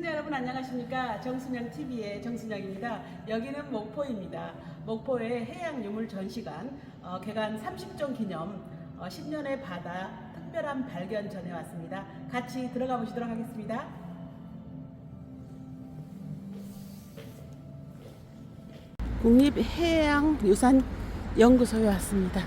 시청자 여러분 안녕하십니까? 정순영TV의 정순영입니다. 여기는 목포입니다. 목포의 해양유물 전시관 개관 30종 기념 10년의 바다 특별한 발견 전에 왔습니다. 같이 들어가 보시도록 하겠습니다. 국립해양유산연구소에 왔습니다.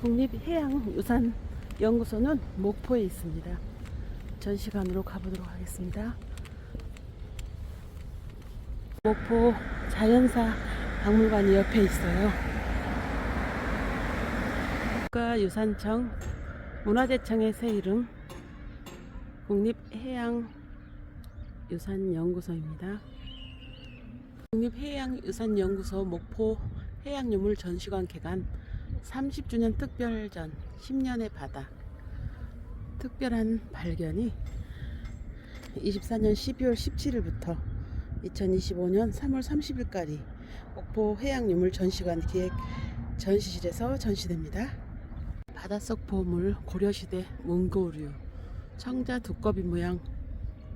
국립해양유산연구소는 목포에 있습니다. 전시관으로 가보도록 하겠습니다. 목포 자연사 박물관이 옆에 있어요. 국가유산청 문화재청의 새 이름 국립해양유산연구소입니다. 국립해양유산연구소 목포 해양유물 전시관 개관 30주년 특별전 10년의 바다 특별한 발견이 24년 12월 17일부터 2025년 3월 30일까지 목포 해양유물 전시관 기획 전시실에서 전시됩니다. 바닷속 보물 고려시대 문고류 청자 두꺼비 모양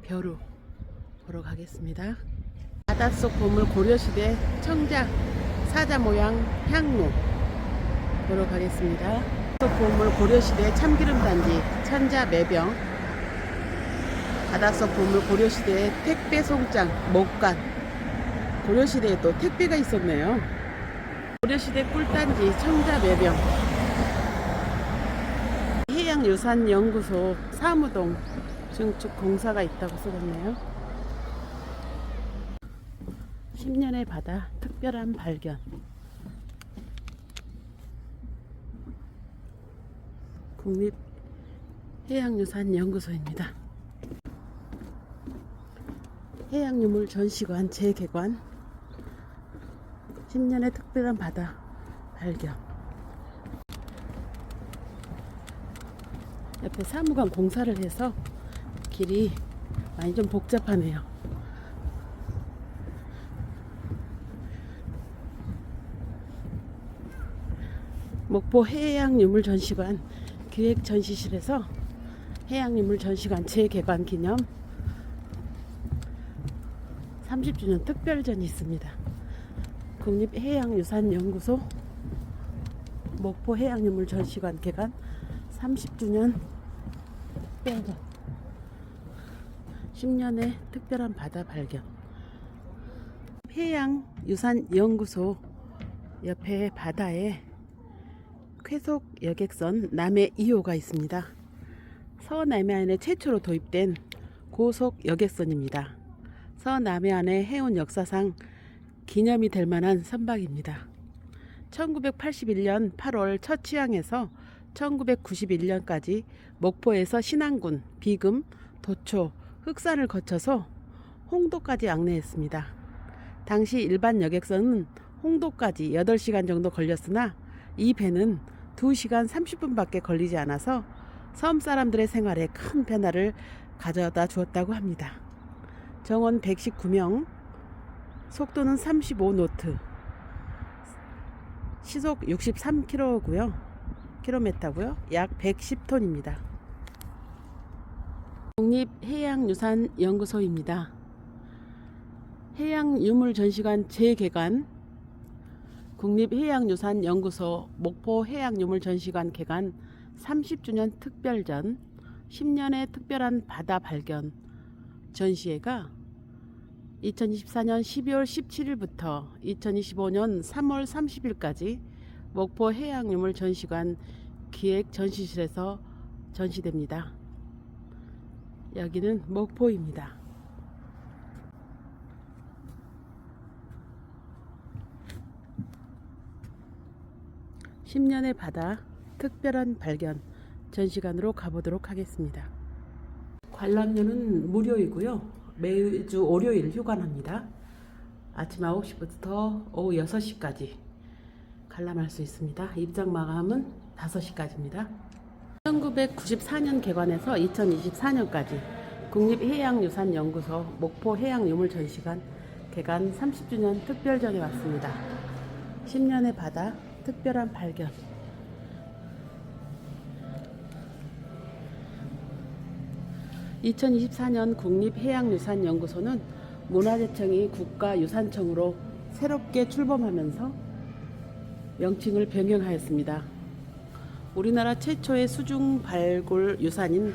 벼루 보러 가겠습니다. 바닷속 보물 고려시대 청자 사자 모양 향로 보러 가겠습니다. 바닷속 보물 고려시대 참기름 단지 천자 매병 바닷속 보물 고려시대 택배 송장 목간 고려시대에 또 택배가 있었네요. 고려시대 꿀단지 청자 매병 해양유산연구소 사무동 증축 공사가 있다고 써졌네요. 10년의 바다 특별한 발견 국립해양유산연구소입니다. 해양유물 전시관 재개관 10년의 특별한 바다 발견. 옆에 사무관 공사를 해서 길이 많이 좀 복잡하네요. 목포 해양유물 전시관 기획 전시실에서 해양유물 전시관 재개관 기념 30주년 특별전이 있습니다. 국립해양유산연구소 목포 해양유물 전시관 개관 30주년 특별전 10년의 특별한 바다 발견. 해양유산연구소 옆에 바다에 쾌속 여객선 남해 2호가 있습니다. 서남해안에 최초로 도입된 고속 여객선입니다. 서남해안의 해운 역사상 기념이 될 만한 선박입니다. 1981년 8월 첫 취항해서 1991년까지 목포에서 신안군, 비금, 도초, 흑산을 거쳐서 홍도까지 안내했습니다. 당시 일반 여객선은 홍도까지 8시간 정도 걸렸으나 이 배는 2시간 30분밖에 걸리지 않아서 섬 사람들의 생활에 큰 변화를 가져다 주었다고 합니다. 정원 119명, 속도는 35노트, 시속 63km고요. 약 110톤입니다. 국립해양유산연구소입니다. 해양유물 전시관 재개관 국립해양유산연구소 목포 해양유물 전시관 개관 30주년 특별전 10년의 특별한 바다 발견 전시회가 2024년 12월 17일부터 2025년 3월 30일까지 목포 해양유물 전시관 기획 전시실에서 전시됩니다. 여기는 목포입니다. (10년의) 바다 특별한 발견 전시관으로 가보도록 하겠습니다. 관람료는 무료이고요. 매주 월요일 휴관합니다. 아침 9시부터 오후 6시까지 관람할 수 있습니다. 입장 마감은 5시까지입니다. 1994년 개관해서 2024년까지 국립해양유산연구소 목포 해양유물 전시관 개관 30주년 특별전에 왔습니다. 10년의 바다 특별한 발견. (2024년) 국립해양유산연구소는 문화재청이 국가유산청으로 새롭게 출범하면서 명칭을 변경하였습니다. 우리나라 최초의 수중 발굴 유산인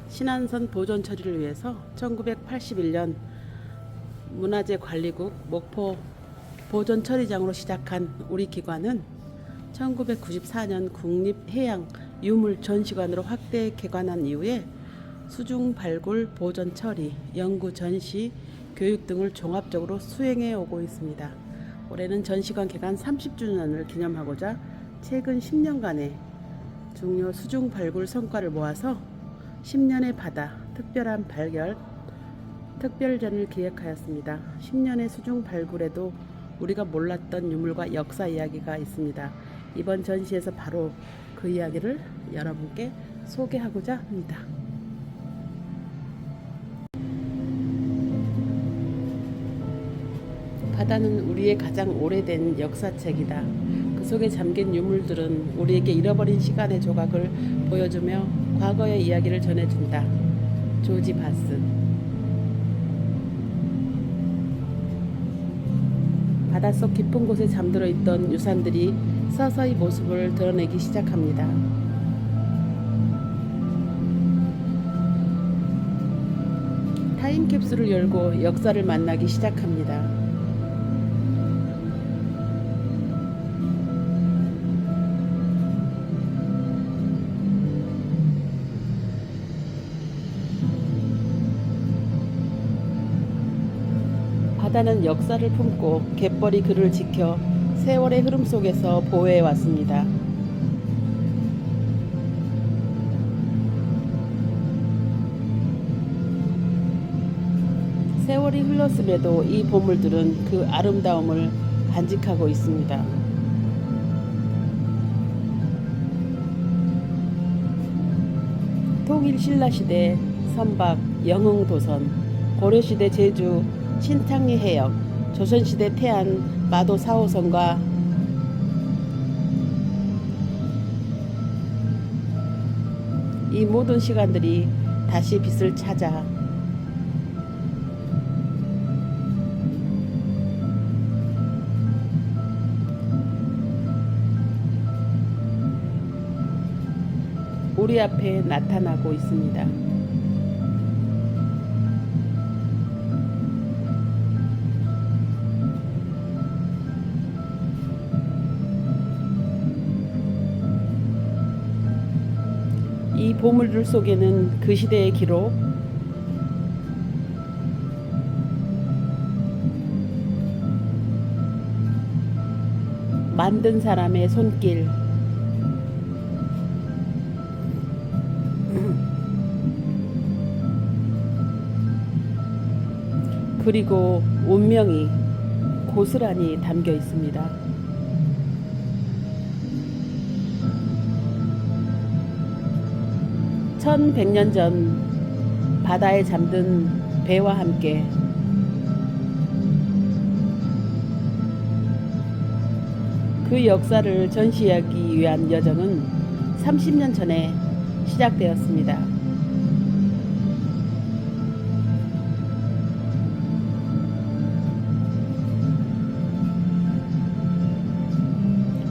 신안선 보존 처리를 위해서 1981년 문화재관리국 목포 보존처리장으로 시작한 우리 기관은 1994년 국립해양유물전시관으로 확대 개관한 이후에 수중 발굴, 보존 처리, 연구 전시, 교육 등을 종합적으로 수행해 오고 있습니다. 올해는 전시관 개관 30주년을 기념하고자 최근 10년간의 중요 수중 발굴 성과를 모아서 10년의 바다 특별한 발견 특별전을 기획하였습니다. 10년의 수중 발굴에도 우리가 몰랐던 유물과 역사 이야기가 있습니다. 이번 전시에서 바로 그 이야기를 여러분께 소개하고자 합니다. 바다는 우리의 가장 오래된 역사책이다. 그 속에 잠긴 유물들은 우리에게 잃어버린 시간의 조각을 보여주며 과거의 이야기를 전해준다. 조지 바스. 바닷속 깊은 곳에 잠들어 있던 유산들이 서서히 모습을 드러내기 시작합니다. 타임캡슐을 열고 역사를 만나기 시작합니다. 바다는 역사를 품고 갯벌이 그를 지켜 세월의 흐름 속에서 보호해 왔습니다. 세월이 흘렀음에도 이 보물들은 그 아름다움을 간직하고 있습니다. 통일신라시대 선박 영흥도선, 고려시대 제주 신창리 해역, 조선시대 태안 마도 4호선과 이 모든 시간들이 다시 빛을 찾아 우리 앞에 나타나고 있습니다. 이 보물들 속에는 그 시대의 기록, 만든 사람의 손길, 그리고 운명이 고스란히 담겨 있습니다. 1100년 전 바다에 잠든 배와 함께 그 역사를 전시하기 위한 여정은 30년 전에 시작되었습니다.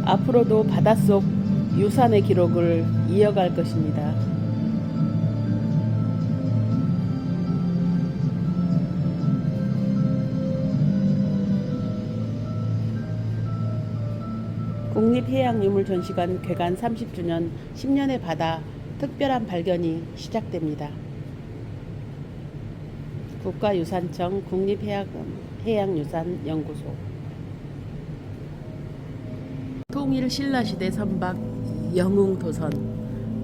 앞으로도 바닷속 유산의 기록을 이어갈 것입니다. 국립해양유물전시관 개관 30주년 10년의 바다 특별한 발견이 시작됩니다. 국가유산청 국립해양유산연구소. 통일신라시대 선박 영흥도선.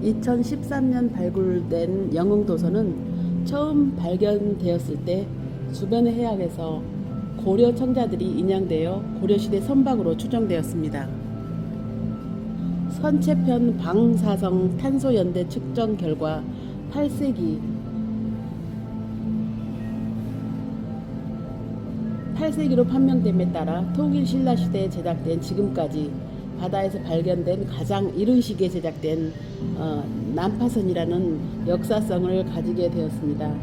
2013년 발굴된 영흥도선은 처음 발견되었을 때 주변의 해역에서 고려 청자들이 인양되어 고려시대 선박으로 추정되었습니다. 선체편 방사성 탄소연대 측정 결과 8세기 8세기로 판명됨에 따라 통일 신라 시대에 제작된 지금까지 바다에서 발견된 가장 이른 시기에 제작된 난파선이라는 역사성을 가지게 되었습니다.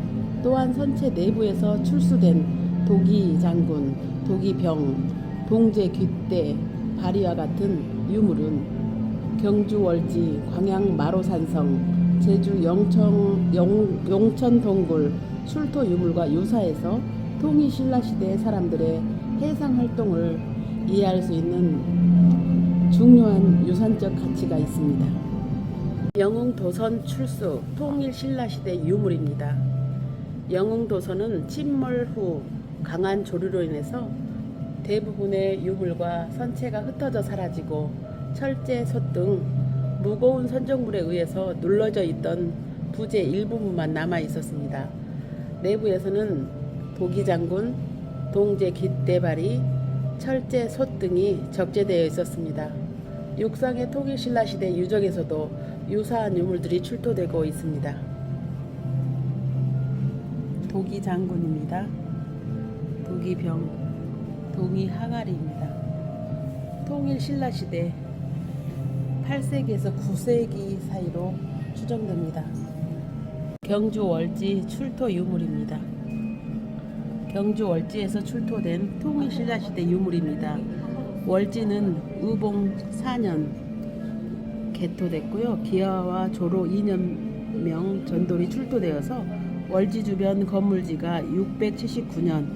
또한 선체 내부에서 출수된 도기 장군, 도기병, 동제 귀대, 바리와 같은 유물은 경주 월지, 광양 마로산성, 제주 용천 동굴 출토 유물과 유사해서 통일 신라 시대 사람들의 해상 활동을 이해할 수 있는 중요한 유산적 가치가 있습니다. 영흥도선 출수 통일 신라 시대 유물입니다. 영흥도선은 침몰 후 강한 조류로 인해서 대부분의 유물과 선체가 흩어져 사라지고 철제, 솥 등 무거운 선정물에 의해서 눌러져 있던 부재 일부분만 남아 있었습니다. 내부에서는 도기장군, 동제 깃대발이, 철제, 솥 등이 적재되어 있었습니다. 육상의 통일 신라 시대 유적에서도 유사한 유물들이 출토되고 있습니다. 도기장군입니다. 도기병, 동이 항아리입니다. 통일 신라 시대 8세기에서 9세기 사이로 추정됩니다. 경주 월지 출토 유물입니다. 경주 월지에서 출토된 통일 신라 시대 유물입니다. 월지는 의봉 4년 개토됐고요. 기아와 조로 2년명 전돌이 출토되어서 월지 주변 건물지가 679년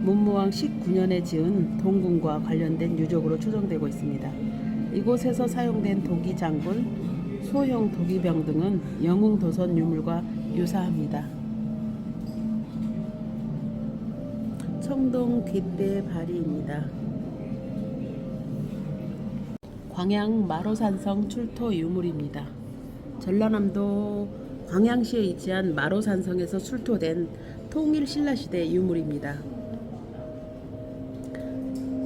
문무왕 19년에 지은 동궁과 관련된 유적으로 추정되고 있습니다. 이곳에서 사용된 도기장군, 소형 도기병 등은 영흥도선 유물과 유사합니다. 청동 깃대 바리입니다. 광양 마로산성 출토 유물입니다. 전라남도 광양시에 위치한 마로산성에서 출토된 통일 신라시대 유물입니다.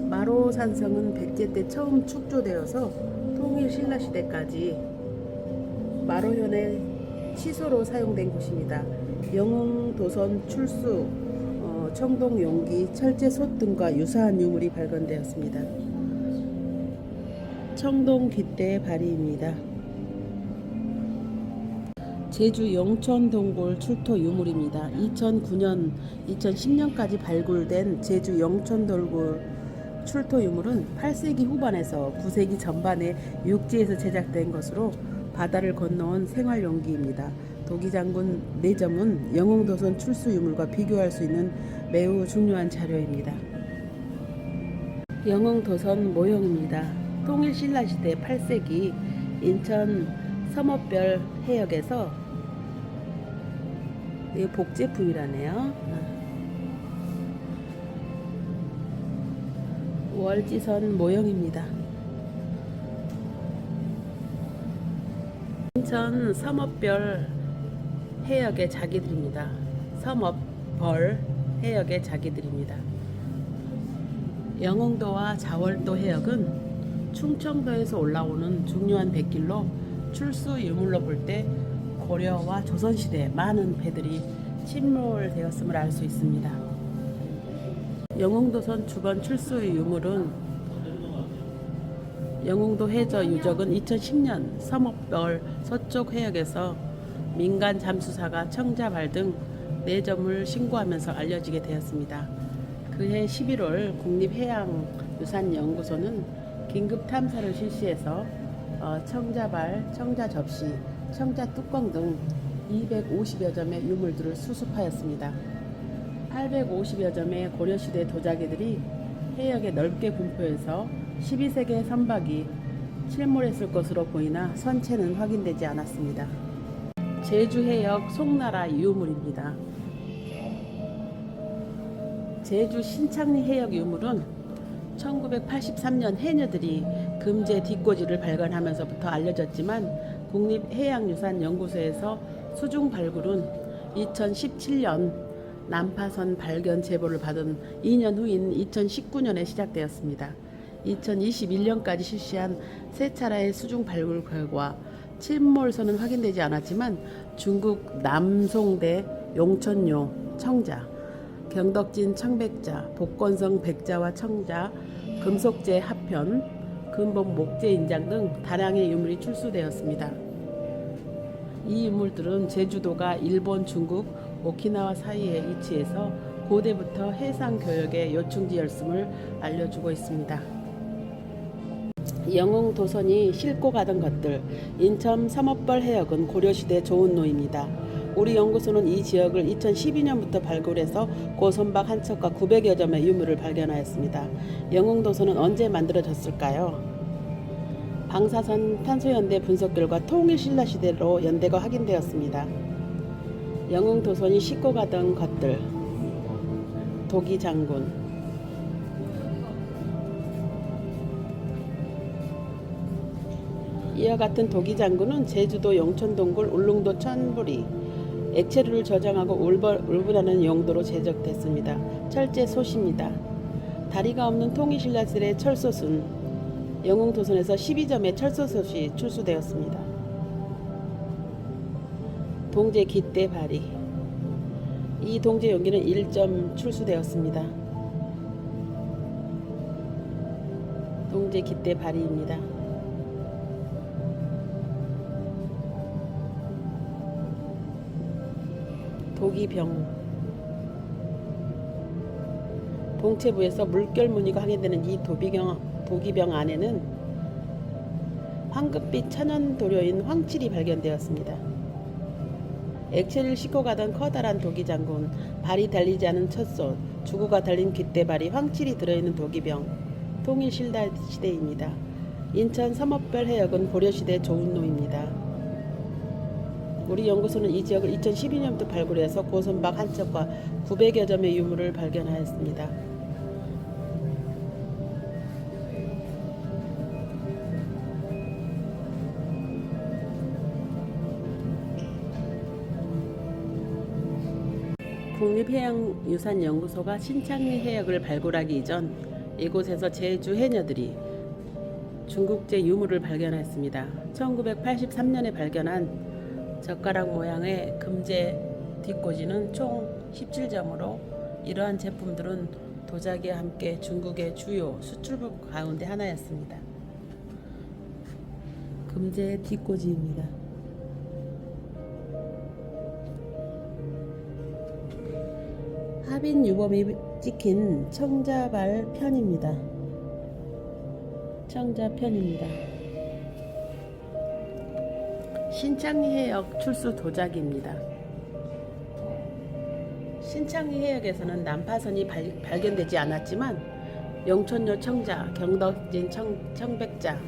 마로산성은 백제 때 처음 축조되어서 통일 신라시대까지 마로현의 시소로 사용된 곳입니다. 영흥도선 출수, 청동 용기, 철제 솥 등과 유사한 유물이 발견되었습니다. 청동 깃대 바리입니다. 제주 영천 동굴 출토 유물입니다. 2009년, 2010년까지 발굴된 제주 영천 동굴 출토 유물은 8세기 후반에서 9세기 전반에 육지에서 제작된 것으로 바다를 건너온 생활용기입니다. 도기장군 4점은 영흥도선 출수 유물과 비교할 수 있는 매우 중요한 자료입니다. 영흥도선 모형입니다. 통일신라시대 8세기 인천 섬업별 해역에서 이 복제품이라네요. 월지선 모형입니다. 인천 섬업별 해역의 자기들입니다. 섬업벌 해역의 자기들입니다. 영흥도와 자월도 해역은 충청도에서 올라오는 중요한 백길로 출수 유물로 볼 때 고려와 조선시대 많은 배들이 침몰되었음을 알 수 있습니다. 영흥도선 주변 출수 유물은 영흥도 해저 유적은 2010년 섬업별 서쪽 해역에서 민간 잠수사가 청자발 등 4점을 신고하면서 알려지게 되었습니다. 그해 11월 국립해양유산연구소는 긴급 탐사를 실시해서 청자발, 청자접시, 청자뚜껑 등 250여 점의 유물들을 수습하였습니다. 850여 점의 고려시대 도자기들이 해역에 넓게 분포해서 12세기의 선박이 침몰했을 것으로 보이나 선체는 확인되지 않았습니다. 제주해역 송나라 유물입니다. 제주 신창리 해역 유물은 1983년 해녀들이 금제 뒷꽂이를 발견하면서부터 알려졌지만 국립해양유산연구소에서 수중 발굴은 2017년 난파선 발견 제보를 받은 2년 후인 2019년에 시작되었습니다. 2021년까지 실시한 3차례의 수중 발굴 결과 침몰선은 확인되지 않았지만 중국 남송대 용천요 청자, 경덕진 청백자, 복건성 백자와 청자, 금속재 합편, 근본 목재 인장 등 다량의 유물이 출수되었습니다. 이 유물들은 제주도가 일본, 중국, 오키나와 사이에 위치해서 고대부터 해상 교역의 요충지였음을 알려주고 있습니다. 영흥 도선이 싣고 가던 것들, 인천 삼업벌 해역은 고려시대 조은로입니다. 우리 연구소는 이 지역을 2012년부터 발굴해서 고선박 한 척과 900여 점의 유물을 발견하였습니다. 영흥 도선은 언제 만들어졌을까요? 방사선 탄소연대 분석 결과 통일신라 시대로 연대가 확인되었습니다. 영흥 도선이 싣고 가던 것들, 도기장군, 이와 같은 도기장군은 제주도 용천동굴 울릉도 천부리 액체류를 저장하고 울분하는 용도로 제작됐습니다. 철제 솥입니다. 다리가 없는 통일신라 시대 철솥은 영흥도선에서 12점의 철솥이 출수되었습니다. 동제 깃대 발이, 이 동제 용기는 1점 출수되었습니다. 동제 깃대 발이입니다. 도기병, 동체부에서 물결 무늬가 확인되는 이 도기병 안에는 황금빛 천연 도료인 황칠이 발견되었습니다. 액체를 싣고 가던 커다란 도기장군, 발이 달리지 않은 첫 솥, 주구가 달린 깃대발이, 황칠이 들어있는 도기병, 통일신라 시대입니다. 인천 삼업별 해역은 고려시대 조은로입니다. 우리 연구소는 이 지역을 2012년부터 발굴해서 고선박 한 척과 900여 점의 유물을 발견하였습니다. 국립해양유산연구소가 신창리 해역을 발굴하기 이전 이곳에서 제주 해녀들이 중국제 유물을 발견했습니다. 1983년에 발견한 젓가락 모양의 금제 뒷꽂이는 총 17점으로 이러한 제품들은 도자기와 함께 중국의 주요 수출국 가운데 하나였습니다. 금제 뒷꽂이입니다. 하빈 유범이 찍힌 청자발 편입니다. 청자편입니다. 신창리 해역 출수 도자기입니다. 신창리 해역에서는 난파선이 발견되지 않았지만 영천요 청자, 경덕진 청백자,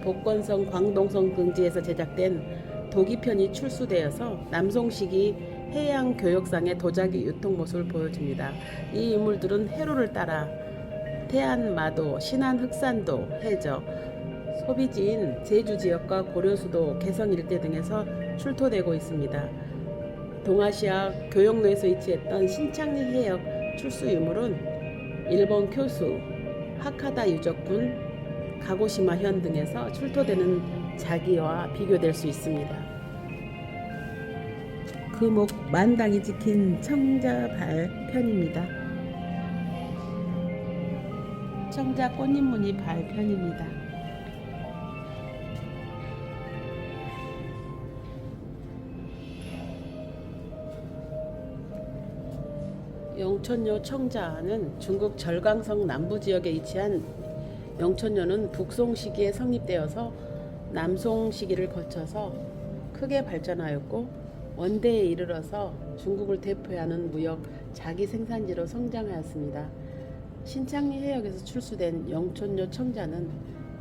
복건성, 광동성 등지에서 제작된 도기편이 출수되어서 남송식이 해양 교역상의 도자기 유통 모습을 보여줍니다. 이 유물들은 해로를 따라 태안, 마도, 신안, 흑산도, 해저, 소비지인 제주 지역과 고려수도, 개성 일대 등에서 출토되고 있습니다. 동아시아 교역로에서 위치했던 신창리 해역 출수 유물은 일본 쿄수, 하카다 유적군, 가고시마 현 등에서 출토되는 자기와 비교될 수 있습니다. 금옥 만당이 찍힌 청자발 편입니다. 청자 꽃잎무늬 발 편입니다. 영천요 청자는 중국 절강성 남부 지역에 위치한 영천요는 북송 시기에 성립되어서 남송 시기를 거쳐서 크게 발전하였고 원대에 이르러서 중국을 대표하는 무역 자기 생산지로 성장하였습니다. 신창리 해역에서 출수된 영천요 청자는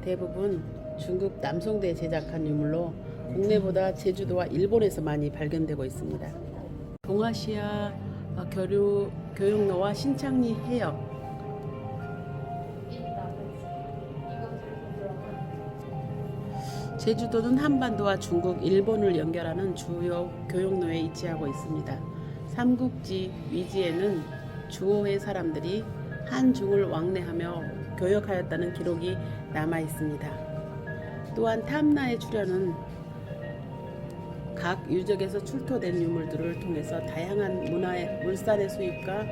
대부분 중국 남송대에 제작한 유물로 국내보다 제주도와 일본에서 많이 발견되고 있습니다. 동아시아 교역로와 신창리 해역, 제주도는 한반도와 중국, 일본을 연결하는 주요 교역로에 위치하고 있습니다. 삼국지 위지에는 주호의 사람들이 한중을 왕래하며 교역하였다는 기록이 남아 있습니다. 또한 탐나의 출현은 각 유적에서 출토된 유물들을 통해서 다양한 문화의 물산의 수입과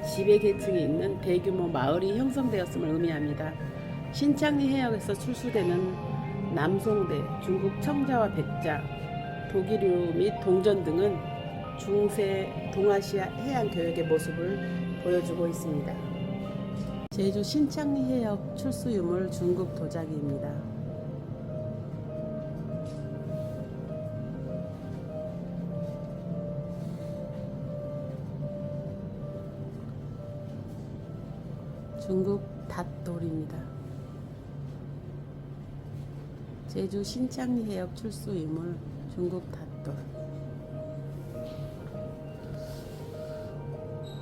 지배 계층이 있는 대규모 마을이 형성되었음을 의미합니다. 신창리 해역에서 출수되는 남송대, 중국 청자와 백자, 독일유 및 동전 등은 중세 동아시아 해양 교역의 모습을 보여주고 있습니다. 제주 신창리 해역 출수 유물 중국 도자기입니다. 중국 닷돌입니다. 제주 신창리 해역 출수 유물 중국 닷돌.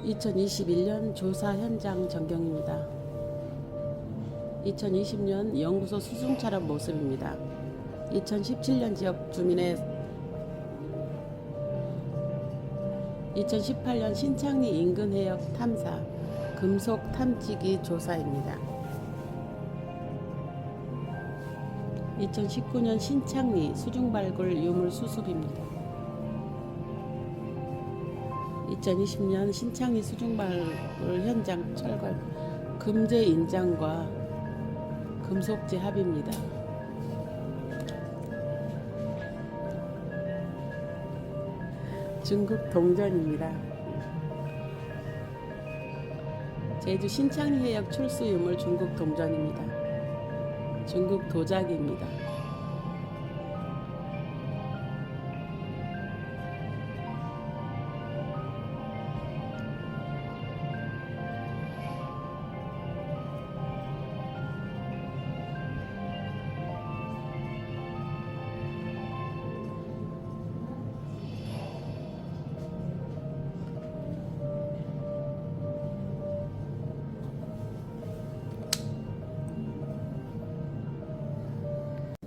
2021년 조사 현장 전경입니다. 2020년 연구소 수중촬영 모습입니다. 2017년 지역 주민의 2018년 신창리 인근 해역 탐사 금속 탐지기 조사입니다. 2019년 신창리 수중발굴 유물 수습입니다. 2020년 신창리 수중발굴 현장 철거 금제 인장과 금속재 합입니다. 중국 동전입니다. 제주 신창리 해역 출수 유물 중국 동전입니다. 중국 도자기입니다.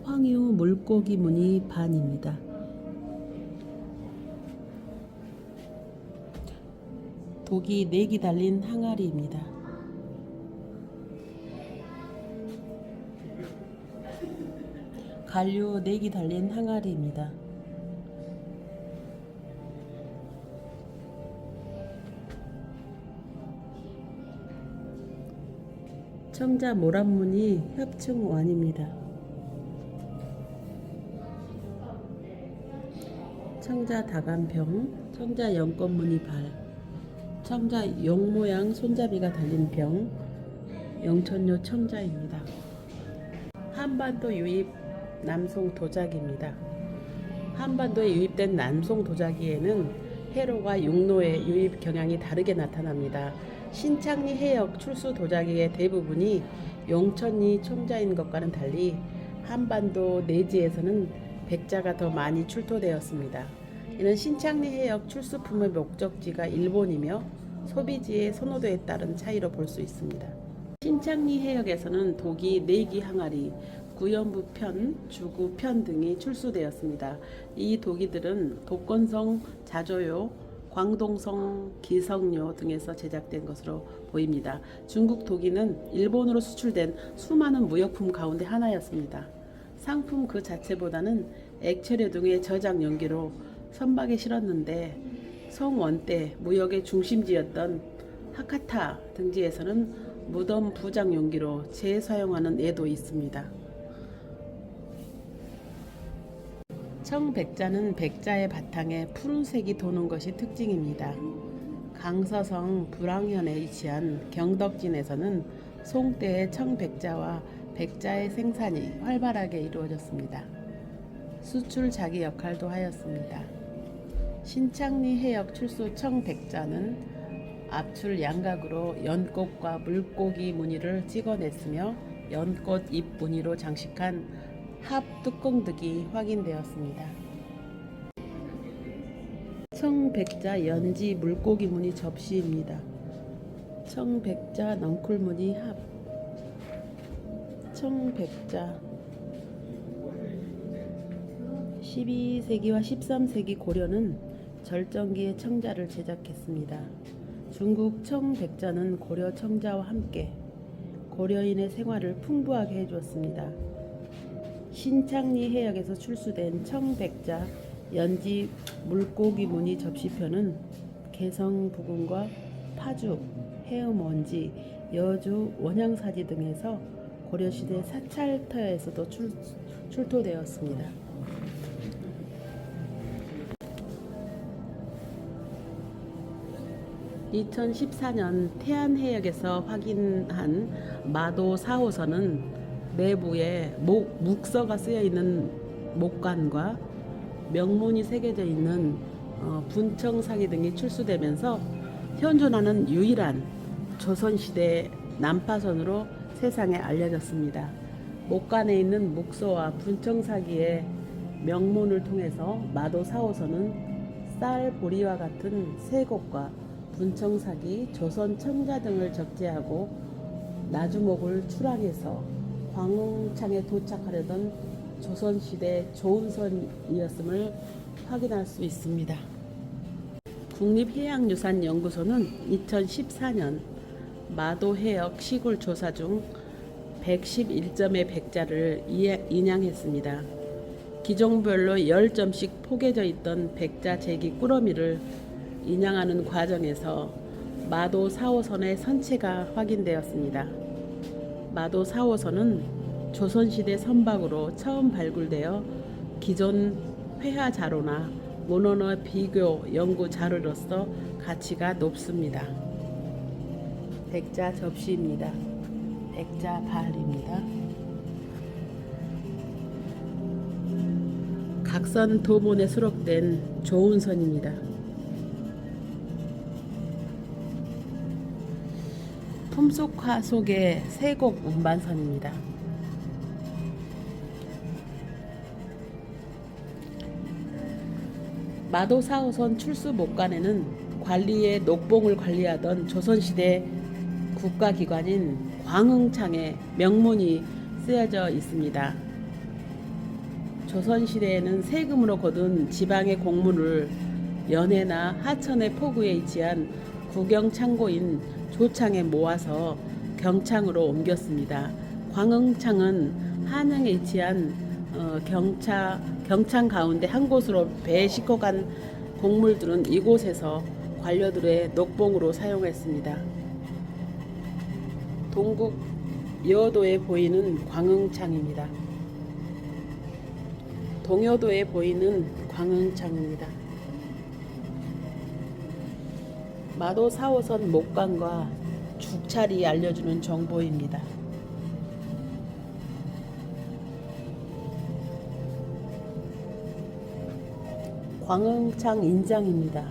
황유 물고기 무늬 반입니다. 독이 4기 달린 항아리입니다. 간류 4기 달린 항아리입니다. 청자 모란무늬 협층 완입니다. 청자 다간병, 청자 연꽃무늬 발, 청자 용 모양 손잡이가 달린 병, 영천료 청자입니다. 한반도 유입 남송 도자기입니다. 한반도에 유입된 남송 도자기에는 해로와 육로의 유입 경향이 다르게 나타납니다. 신창리 해역 출수 도자기의 대부분이 용천리 청자인 것과는 달리 한반도 내지에서는 백자가 더 많이 출토되었습니다. 이는 신창리 해역 출수품의 목적지가 일본이며 소비지의 선호도에 따른 차이로 볼 수 있습니다. 신창리 해역에서는 독이 4기 항아리, 구연부 편, 주구 편 등이 출수되었습니다. 이 도기들은 독건성 자조요, 광동성 기성료 등에서 제작된 것으로 보입니다. 중국 도기는 일본으로 수출된 수많은 무역품 가운데 하나였습니다. 상품 그 자체보다는 액체류 등의 저장 용기로 선박에 실었는데 송원 때 무역의 중심지였던 하카타 등지에서는 무덤 부장 용기로 재사용하는 예도 있습니다. 청백자는 백자의 바탕에 푸른색이 도는 것이 특징입니다. 강서성 불황현에 위치한 경덕진에서는 송때의 청백자와 백자의 생산이 활발하게 이루어졌습니다. 수출 자기 역할도 하였습니다. 신창리 해역 출수 청백자는 앞출 양각으로 연꽃과 물고기 무늬를 찍어냈으며 연꽃 잎 무늬로 장식한 합 뚜껑득이 확인되었습니다. 청백자 연지 물고기 무늬 접시입니다. 청백자 넝쿨 무늬 합, 청백자 12세기와 13세기 고려는 절정기의 청자를 제작했습니다. 중국 청백자는 고려 청자와 함께 고려인의 생활을 풍부하게 해주었습니다. 신창리 해역에서 출수된 청백자 연지 물고기 무늬 접시편은 개성 부근과 파주, 해음 원지, 여주 원양사지 등에서 고려시대 사찰터에서도 출토되었습니다. 2014년 태안해역에서 확인한 마도 4호선은 내부에 묵서가 쓰여있는 목관과 명문이 새겨져 있는 분청사기 등이 출수되면서 현존하는 유일한 조선시대 난파선으로 세상에 알려졌습니다. 목관에 있는 묵서와 분청사기의 명문을 통해서 마도 4호선은 쌀, 보리와 같은 쇠곡과 분청사기, 조선 청자 등을 적재하고 나주목을 출항해서 광흥창에 도착하려던 조선시대 조은선이었음을 확인할 수 있습니다. 국립해양유산연구소는 2014년 마도해역 시굴 조사 중 111점의 백자를 인양했습니다. 기종별로 10점씩 포개져 있던 백자 제기 꾸러미를 인양하는 과정에서 마도 4호선의 선체가 확인되었습니다. 마도 4호선은 조선시대 선박으로 처음 발굴되어 기존 회화 자료나 문헌어 비교 연구 자료로서 가치가 높습니다. 백자 접시입니다. 백자 발입니다. 각선 도본에 수록된 조은선입니다. 품속화 속의 세곡 운반선입니다. 마도 4호선 출수 목관에는 관리의 녹봉을 관리하던 조선시대 국가기관인 광흥창의 명문이 쓰여져 있습니다. 조선시대에는 세금으로 거둔 지방의 공물을 연해나 하천의 포구에 위치한 국영창고인 조창에 모아서 경창으로 옮겼습니다. 광흥창은 한양에 위치한 경창 가운데 한 곳으로 배에 싣고 간 곡물들은 이곳에서 관료들의 녹봉으로 사용했습니다. 동국 여도에 보이는 광흥창입니다. 동여도에 보이는 광흥창입니다. 마도 4호선 목관과 죽찰이 알려주는 정보입니다. 광흥창 인장입니다.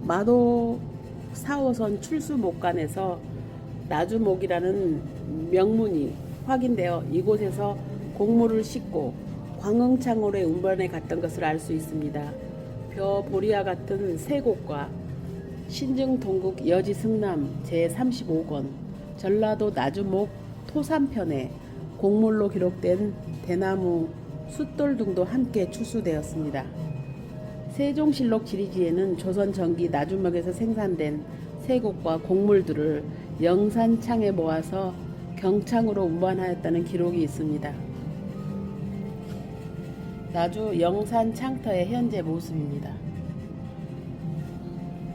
마도 4호선 출수 목관에서 나주목이라는 명문이 확인되어 이곳에서 곡물을 싣고 광흥창으로의 운반에 갔던 것을 알 수 있습니다. 벼, 보리와 같은 쇠곡과 신증 동국 여지 승남 제35권 전라도 나주목 토산편에 곡물로 기록된 대나무, 숫돌 등도 함께 출수되었습니다. 세종실록 지리지에는 조선 전기 나주목에서 생산된 쇠곡과 곡물들을 영산창에 모아서 경창으로 운반하였다는 기록이 있습니다. 나주 영산창터의 현재 모습입니다.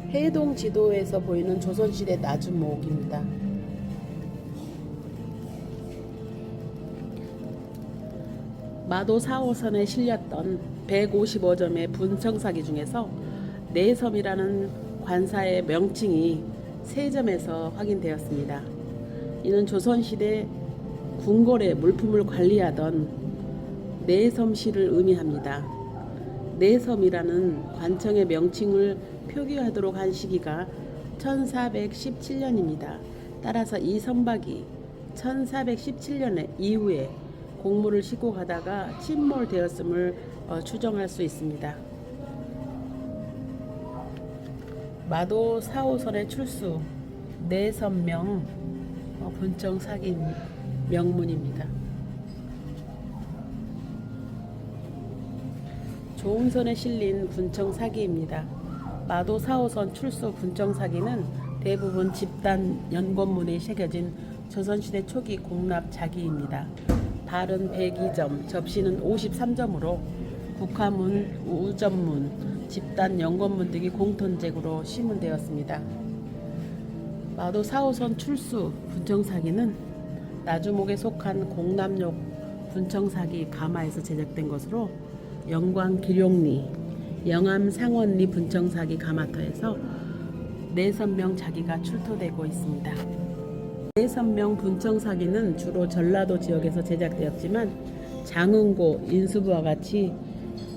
해동 지도에서 보이는 조선시대 나주목입니다. 마도 4호선에 실렸던 155점의 분청사기 중에서 내섬이라는 관사의 명칭이 3점에서 확인되었습니다. 이는 조선시대 궁궐의 물품을 관리하던 내섬시를 의미합니다. 내섬이라는 관청의 명칭을 표기하도록 한 시기가 1417년입니다. 따라서 이 선박이 1417년 이후에 곡물을 싣고 가다가 침몰되었음을 추정할 수 있습니다. 마도 4호선의 출수 내섬명 분청사기 명문입니다. 조은선에 실린 분청사기입니다. 마도 4호선 출수 분청사기는 대부분 집단 연건문에 새겨진 조선시대 초기 공납 자기입니다. 발은 102점, 접시는 53점으로 국화문, 우점문, 집단 연건문 등이 공톤잭으로 시문되었습니다. 마도 4호선 출수 분청사기는 나주목에 속한 공남역 분청사기 가마에서 제작된 것으로 영광 기룡리, 영암 상원리 분청사기 가마터에서 내선명 자기가 출토되고 있습니다. 내선명 분청사기는 주로 전라도 지역에서 제작되었지만 장흥고, 인수부와 같이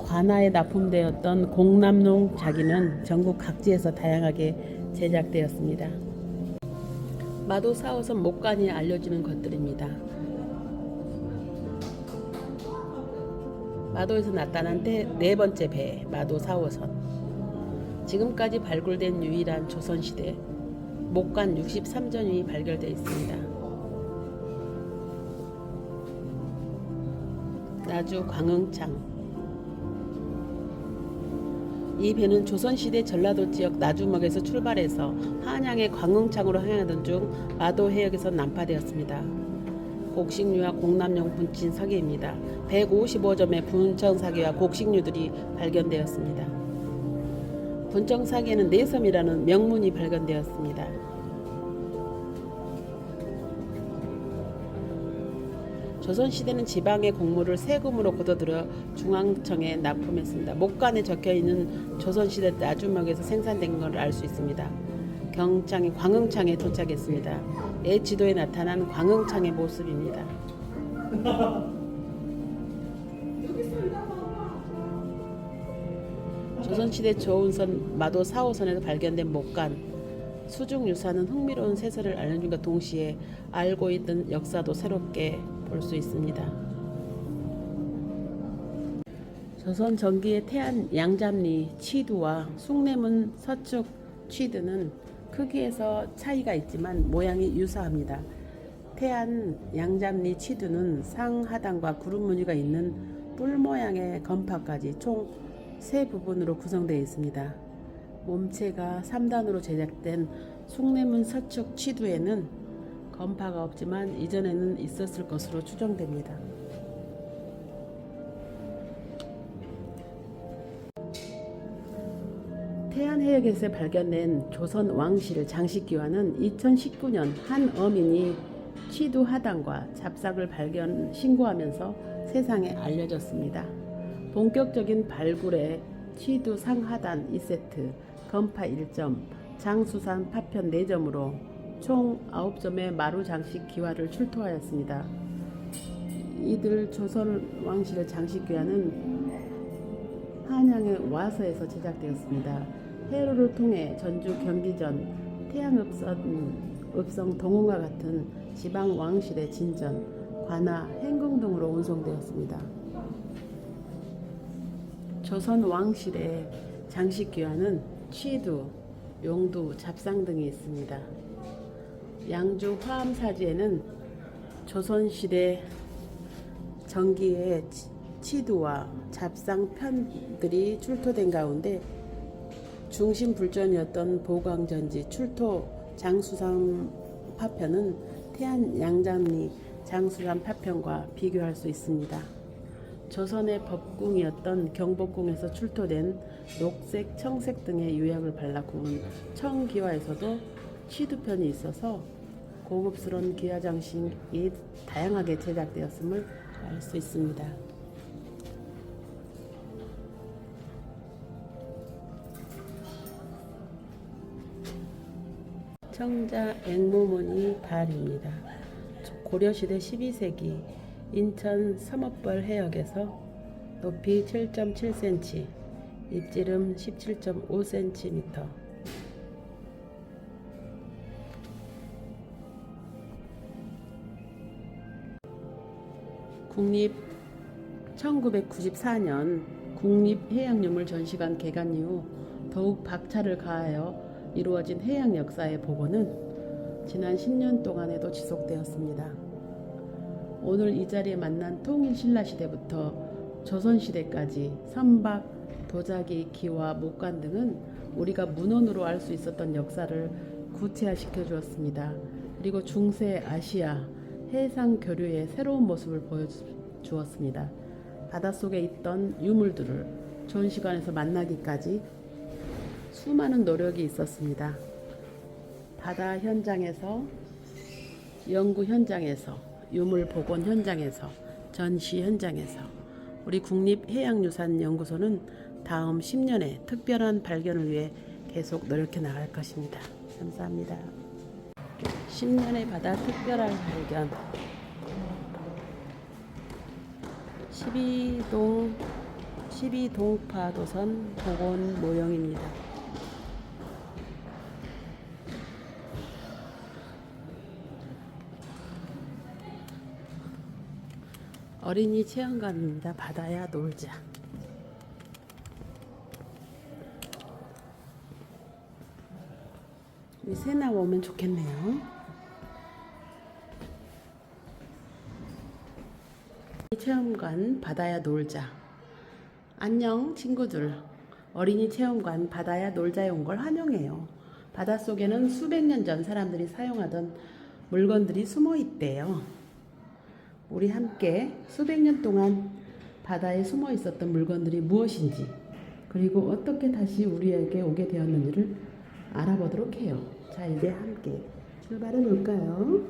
관아에 납품되었던 공남용 자기는 전국 각지에서 다양하게 제작되었습니다. 마도 4호선 목간이 알려지는 것들입니다. 마도에서 나타난 네 번째 배, 마도 4호선. 지금까지 발굴된 유일한 조선시대 목간 63전이 발견되어 있습니다. 나주 광흥창. 이 배는 조선시대 전라도 지역 나주목에서 출발해서 한양의 광흥창으로 향하던 중 마도 해역에서 난파되었습니다. 곡식류와 공남용 분친 사기입니다. 155점의 분청사기와 곡식류들이 발견되었습니다. 분청사기에는 내섬이라는 명문이 발견되었습니다. 조선시대는 지방의 곡물을 세금으로 걷어들여 중앙청에 납품했습니다. 목간에 적혀있는 조선시대 나주목에서 생산된 것을 알 수 있습니다. 경창이 광흥창에 도착했습니다. 내 지도에 나타난 광흥창의 모습입니다. 조선시대 조운선 마도 4호선에서 발견된 목간 수중유사는 흥미로운 세세를 알려준과 동시에 알고 있던 역사도 새롭게 볼 수 있습니다. 조선 전기의 태안 양잡리 취두와 숭례문 서축 취두는 크기에서 차이가 있지만 모양이 유사합니다. 태안 양잡리 취두는 상하단과 구름 무늬가 있는 뿔 모양의 건파까지 총 3부분으로 구성되어 있습니다. 몸체가 3단으로 제작된 숭례문 서축 취두에는 건파가 없지만 이전에는 있었을 것으로 추정됩니다. 태안해역에서 발견된 조선 왕실 장식기와는 2019년 한 어민이 취두 하단과 잡삭을 발견 신고하면서 세상에 알려졌습니다. 본격적인 발굴에 취두 상하단 2세트, 건파 1점, 장수산 파편 4점으로 총 9점의 마루 장식 기와를 출토하였습니다. 이들 조선 왕실의 장식 기와는 한양의 와서에서 제작되었습니다. 해로를 통해 전주 경기전, 태양읍성 동홍과 같은 지방 왕실의 진전, 관아, 행궁 등으로 운송되었습니다. 조선 왕실의 장식 기와는 취두, 용두, 잡상 등이 있습니다. 양주 화암사지에는 조선시대 전기의 취두와 잡상 편들이 출토된 가운데 중심 불전이었던 보광전지 출토 장수산 파편은 태안 양잡리 장수산 파편과 비교할 수 있습니다. 조선의 법궁이었던 경복궁에서 출토된 녹색, 청색 등의 유약을 발라 구운 청기와에서도 취두편이 있어서 고급스러운 기와 장식이 다양하게 제작되었음을 알 수 있습니다. 청자 앵무무늬 발입니다. 고려시대 12세기 인천 서머벌 해역에서 높이 7.7cm, 입지름 17.5cm, 국립 1994년 국립해양유물 전시관 개관 이후 더욱 박차를 가하여 이루어진 해양 역사의 복원은 지난 10년 동안에도 지속되었습니다. 오늘 이 자리에 만난 통일신라시대부터 조선시대까지 선박, 도자기, 기와, 목관 등은 우리가 문헌으로 알 수 있었던 역사를 구체화시켜 주었습니다. 그리고 중세 아시아 해상 교류의 새로운 모습을 보여주었습니다. 바닷속에 있던 유물들을 전시관에서 만나기까지 수많은 노력이 있었습니다. 바다 현장에서, 연구 현장에서, 유물 복원 현장에서, 전시 현장에서 우리 국립해양유산연구소는 다음 10년의 특별한 발견을 위해 계속 노력해 나갈 것입니다. 감사합니다. 10년의 바다 특별한 발견. 12동파도선 복원 모형입니다. 어린이 체험관입니다. 바다야 놀자. 새나 오면 좋겠네요. 체험관 바다야 놀자. 안녕 친구들. 어린이 체험관 바다야 놀자에 온 걸 환영해요. 바닷속에는 수백 년 전 사람들이 사용하던 물건들이 숨어 있대요. 우리 함께 수백 년 동안 바다에 숨어 있었던 물건들이 무엇인지, 그리고 어떻게 다시 우리에게 오게 되었는지를 알아보도록 해요. 자, 이제 함께 출발해 볼까요?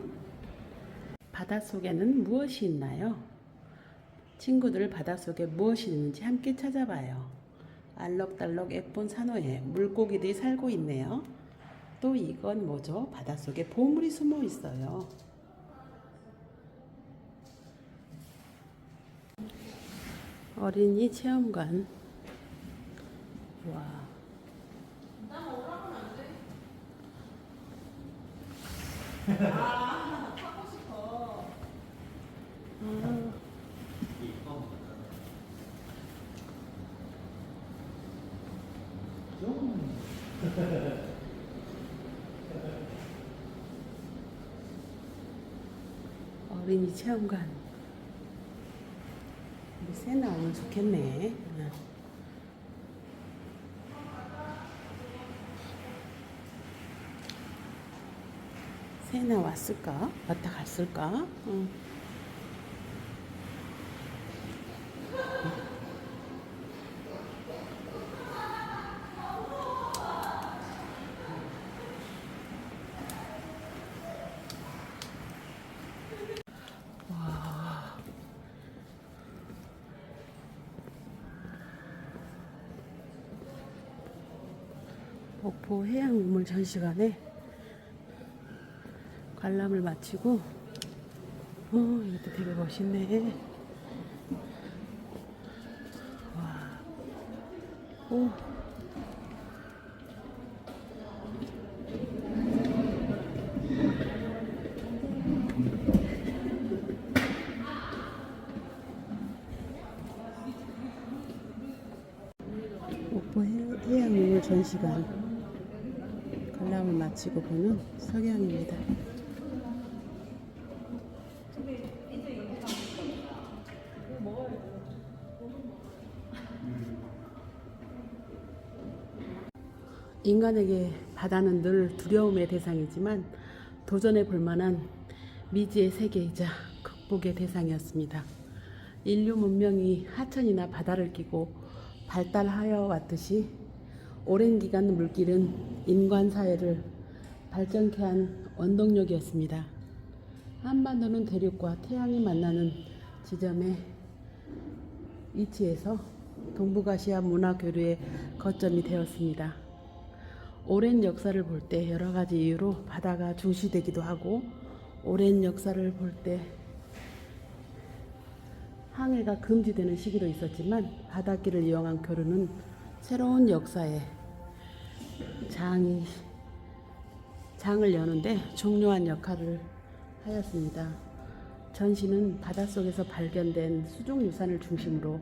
바닷속에는 무엇이 있나요? 친구들, 바닷속에 무엇이 있는지 함께 찾아봐요. 알록달록 예쁜 산호에 물고기들이 살고 있네요. 또 이건 뭐죠? 바닷속에 보물이 숨어 있어요. 어린이 체험관. 와. 타고 싶어. 어린이 체험관. 새 나오면 좋겠네. 새 나왔을까? 왔다 갔을까? 목포 해양유물 전시관에 관람을 마치고, 이것도 되게 멋있네. 와, 오. 목포 해양유물 전시관 관람을 마치고 보는 석양입니다. 인간에게 바다는 늘 두려움의 대상이지만 도전해 볼 만한 미지의 세계이자 극복의 대상이었습니다. 인류 문명이 하천이나 바다를 끼고 발달하여 왔듯이 오랜 기간 물길은 인간 사회를 발전케 한 원동력이었습니다. 한반도는 대륙과 태양이 만나는 지점에 위치해서 동북아시아 문화 교류의 거점이 되었습니다. 오랜 역사를 볼 때 여러 가지 이유로 바다가 중시되기도 하고, 오랜 역사를 볼 때 항해가 금지되는 시기도 있었지만, 바닷길을 이용한 교류는 새로운 역사의 장을 여는데 중요한 역할을 하였습니다. 전시는 바닷속에서 발견된 수중유산을 중심으로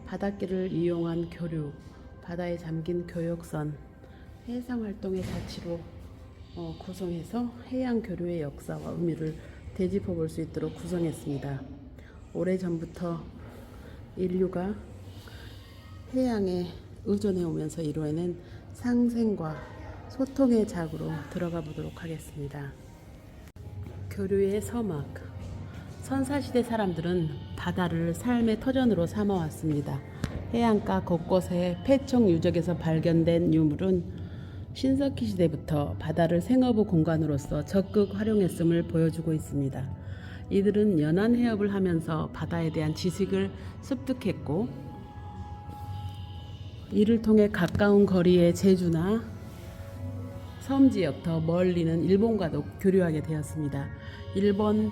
바닷길을 이용한 교류, 바다에 잠긴 교역선, 해상활동의 가치로 구성해서 해양 교류의 역사와 의미를 되짚어 볼 수 있도록 구성했습니다. 오래전부터 인류가 해양에 의존해 오면서 이루어낸 상생과 소통의 작으로 들어가 보도록 하겠습니다. 교류의 서막. 선사시대 사람들은 바다를 삶의 터전으로 삼아왔습니다. 해안가 곳곳에 폐청 유적에서 발견된 유물은 신석기 시대부터 바다를 생업의 공간으로서 적극 활용했음을 보여주고 있습니다. 이들은 연안 해업을 하면서 바다에 대한 지식을 습득했고, 이를 통해 가까운 거리의 제주나 섬 지역, 더 멀리는 일본과도 교류하게 되었습니다. 일본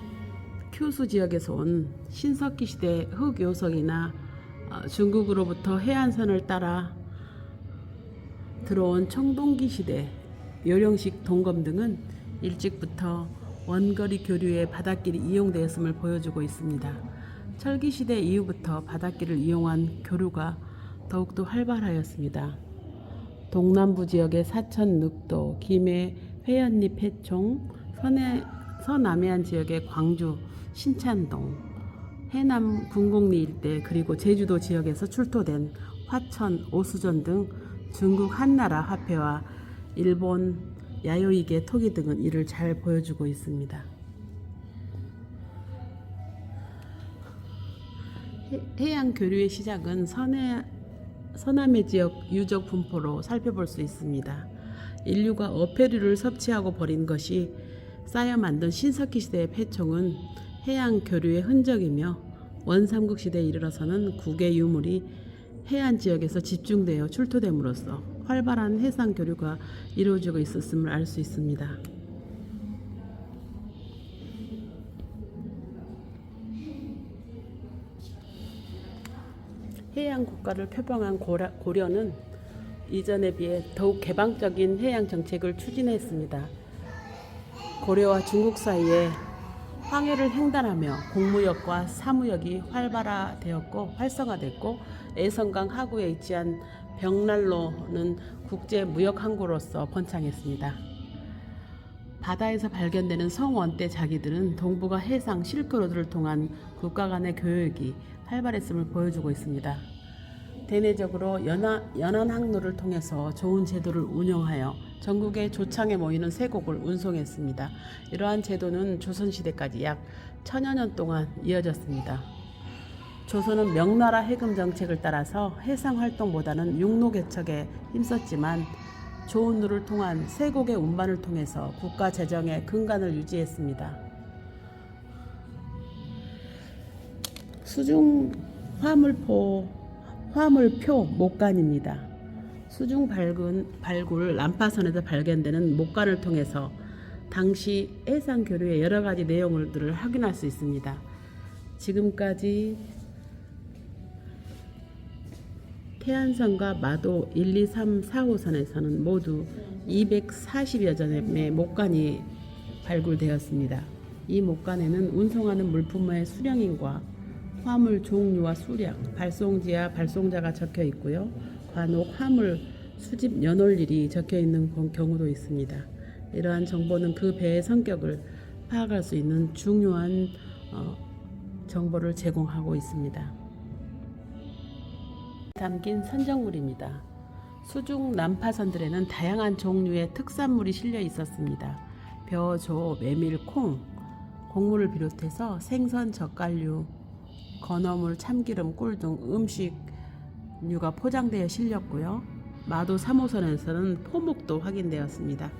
큐슈 지역에서 온 신석기 시대 흑요석이나 중국으로부터 해안선을 따라 들어온 청동기 시대 요령식 동검 등은 일찍부터 원거리 교류에 바닷길이 이용되었음을 보여주고 있습니다. 철기 시대 이후부터 바닷길을 이용한 교류가 더욱더 활발하였습니다. 동남부 지역의 사천 늑도, 김해 회연리 폐총, 서남해안 지역의 광주 신찬동, 해남 군곡리 일대, 그리고 제주도 지역에서 출토된 화천, 오수전 등 중국 한나라 화폐와 일본 야요이게 토기 등은 이를 잘 보여주고 있습니다. 해양 교류의 시작은 서남해 지역 유적 분포로 살펴볼 수 있습니다. 인류가 어패류를 섭취하고 버린 것이 쌓여 만든 신석기 시대의 폐총은 해양 교류의 흔적이며, 원삼국 시대에 이르러서는 국의 유물이 해안 지역에서 집중되어 출토됨으로써 활발한 해상 교류가 이루어지고 있었음을 알 수 있습니다. 해양 국가를 표방한 고려는 이전에 비해 더욱 개방적인 해양 정책을 추진했습니다. 고려와 중국 사이에 황해를 횡단하며 공무역과 사무역이 활성화됐고, 애성강 하구에 위치한 벽난로는 국제 무역 항구로서 번창했습니다. 바다에서 발견되는 성원대 자기들은 동북아 해상 실크로드를 통한 국가 간의 교역이 활발했음을 보여주고 있습니다. 대내적으로 연안 항로를 통해서 좋은 제도를 운영하여 전국의 조창에 모이는 세곡을 운송했습니다. 이러한 제도는 조선시대까지 약 1000여 년 동안 이어졌습니다. 조선은 명나라 해금 정책을 따라서 해상 활동보다는 육로 개척에 힘썼지만, 좋은 누를 통한 세곡의 운반을 통해서 국가 재정의 근간을 유지했습니다. 수중 화물표 목간입니다. 수중 발굴 난파선에서 발견되는 목간을 통해서 당시 해상 교류의 여러 가지 내용들을 확인할 수 있습니다. 지금까지 태안선과 마도 1, 2, 3, 4호선에서는 모두 240여 점의 목간이 발굴되었습니다. 이 목간에는 운송하는 물품의 수량인과 화물 종류와 수량, 발송지와 발송자가 적혀 있고요. 관옥, 화물, 수집 연월일이 적혀 있는 경우도 있습니다. 이러한 정보는 그 배의 성격을 파악할 수 있는 중요한 정보를 제공하고 있습니다. 담긴 선정물입니다. 수중 난파선들에는 다양한 종류의 특산물이 실려 있었습니다. 벼, 조, 메밀, 콩, 곡물을 비롯해서 생선, 젓갈류, 건어물, 참기름, 꿀 등 음식류가 포장되어 실렸고요. 마도 3호선에서는 포목도 확인되었습니다.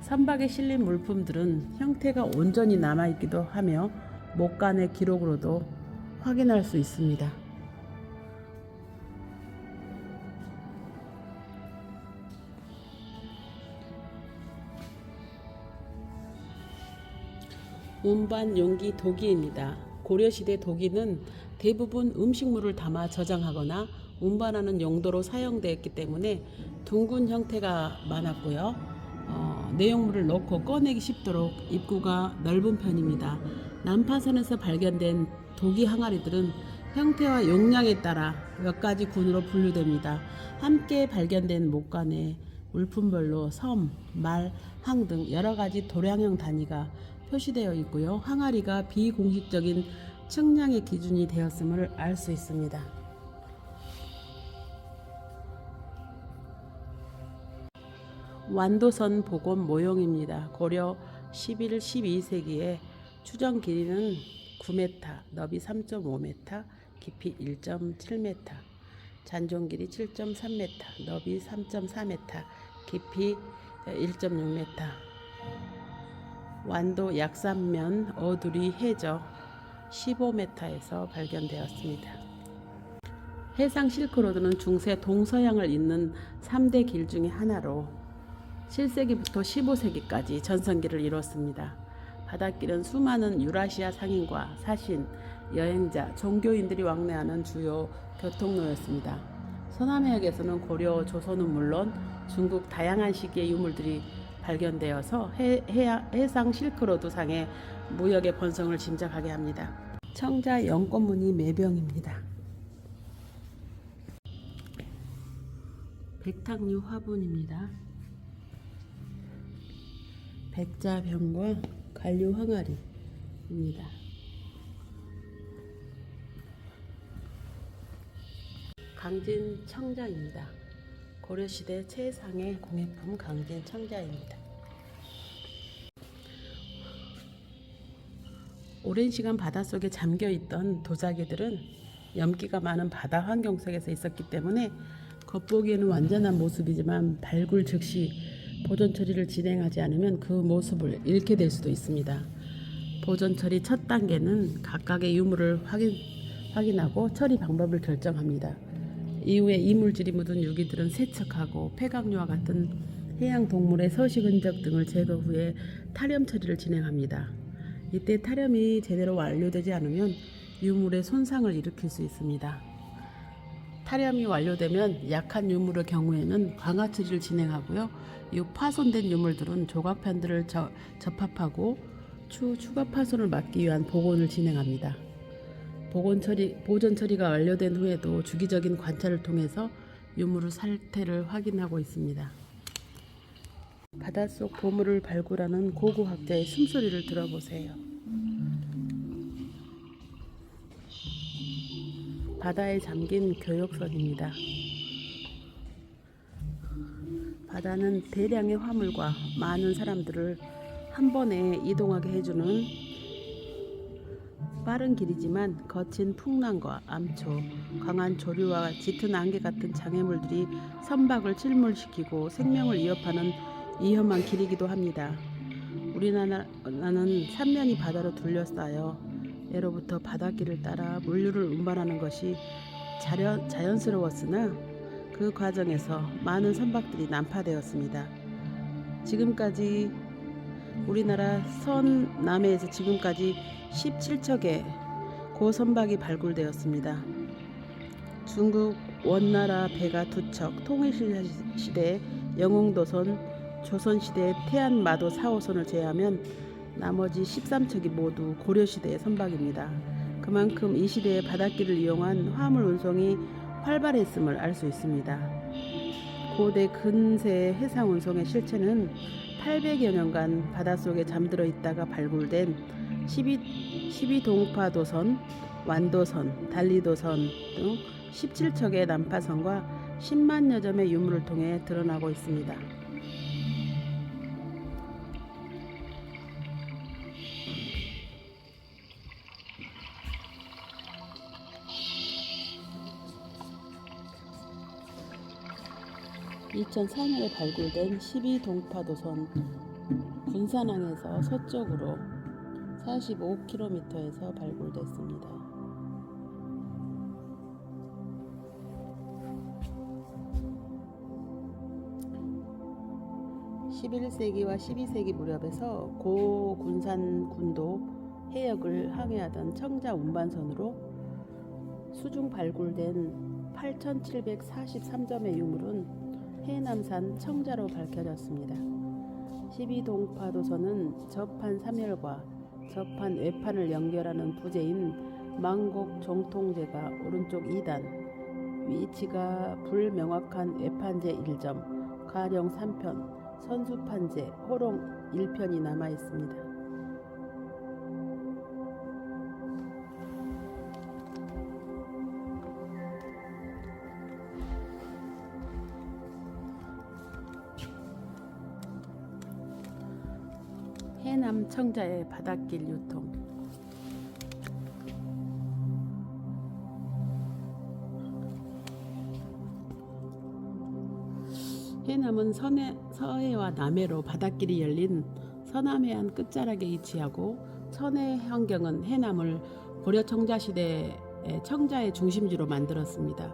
선박에 실린 물품들은 형태가 온전히 남아있기도 하며 목간의 기록으로도 확인할 수 있습니다. 운반 용기 도기입니다. 고려시대 도기는 대부분 음식물을 담아 저장하거나 운반하는 용도로 사용되었기 때문에 둥근 형태가 많았고요. 내용물을 넣고 꺼내기 쉽도록 입구가 넓은 편입니다. 난파선에서 발견된 도기 항아리들은 형태와 용량에 따라 몇 가지 군으로 분류됩니다. 함께 발견된 목간에 물품별로 섬, 말, 항 등 여러 가지 도량형 단위가 표시되어 있고요. 항아리가 비공식적인 측량의 기준이 되었음을 알 수 있습니다. 완도선 복원 모형입니다. 고려 11, 12세기에 추정 길이는 9m, 너비 3.5m, 깊이 1.7m, 잔존 길이 7.3m, 너비 3.4m, 깊이 1.6m. 완도 약산면 어두리 해저 15m에서 발견되었습니다. 해상 실크로드는 중세 동서양을 잇는 3대 길 중의 하나로 7세기부터 15세기까지 전성기를 이뤘습니다. 바닷길은 수많은 유라시아 상인과 사신, 여행자, 종교인들이 왕래하는 주요 교통로였습니다. 서남해역에서는 고려, 조선은 물론 중국 다양한 시기의 유물들이 발견되어서 해상 실크로드 상의 무역의 번성을 짐작하게 합니다. 청자 연꽃무늬 매병입니다. 백탁류 화분입니다. 백자병과 관류 항아리입니다. 강진 청자입니다. 고려시대 최상의 공예품 강진 청자입니다. 오랜 시간 바닷속에 잠겨있던 도자기들은 염기가 많은 바다 환경 속에서 있었기 때문에 겉보기에는 완전한 모습이지만 발굴 즉시 보존 처리를 진행하지 않으면 그 모습을 잃게 될 수도 있습니다. 보존 처리 첫 단계는 각각의 유물을 확인하고 처리 방법을 결정합니다. 이후에 이물질이 묻은 유기들은 세척하고 폐각류와 같은 해양 동물의 서식 흔적 등을 제거 후에 탈염 처리를 진행합니다. 이때 탈염이 제대로 완료되지 않으면 유물의 손상을 일으킬 수 있습니다. 탈염이 완료되면 약한 유물의 경우에는 강화 처리를 진행하고요. 이 파손된 유물들은 조각편들을 접합하고 추가 파손을 막기 위한 복원을 진행합니다. 보존 처리가 완료된 후에도 주기적인 관찰을 통해서 유물의 상태를 확인하고 있습니다. 바닷속 보물을 발굴하는 고고학자의 숨소리를 들어보세요. 바다에 잠긴 교역선입니다. 바다는 대량의 화물과 많은 사람들을 한 번에 이동하게 해주는 빠른 길이지만 거친 풍랑과 암초, 강한 조류와 짙은 안개 같은 장애물들이 선박을 침몰시키고 생명을 위협하는 위험한 길이기도 합니다. 우리나라는 삼면이 바다로 둘러싸여 예로부터 바닷길을 따라 물류를 운반하는 것이 자연스러웠으나 그 과정에서 많은 선박들이 난파되었습니다. 지금까지 우리나라 서남해에서 지금까지 17척의 고선박이 발굴되었습니다. 중국 원나라 배가 2척, 통일시대 영흥도선, 조선시대 태안마도 4호선을 제외하면 나머지 13척이 모두 고려시대의 선박입니다. 그만큼 이 시대의 바닷길을 이용한 화물 운송이 활발했음을 알 수 있습니다. 고대 근세의 해상 운송의 실체는 800여 년간 바닷속에 잠들어 있다가 발굴된 12동파도선, 완도선, 달리도선 등 17척의 난파선과 10만여 점의 유물을 통해 드러나고 있습니다. (2004년에) 발굴된 12동파도선 군산항에서 서쪽으로 45km에서 발굴됐습니다. (11세기와 12세기) 무렵에서 고 군산군도 해역을 항해하던 청자 운반선으로 수중 발굴된 8,743점의 유물은 해남산 청자로 밝혀졌습니다. 12동파도선은 접한 3열과 접한 외판을 연결하는 부재인 망곡 정통제가 오른쪽 2단, 위치가 불명확한 외판제 1점, 가령 3편, 선수판제, 호롱 1편이 남아 있습니다. 해남 청자의 바닷길 유통. 해남은 서해와 남해로 바닷길이 열린 서남해안 끝자락에 위치하고 천혜 환경은 해남을 고려 청자 시대의 청자의 중심지로 만들었습니다.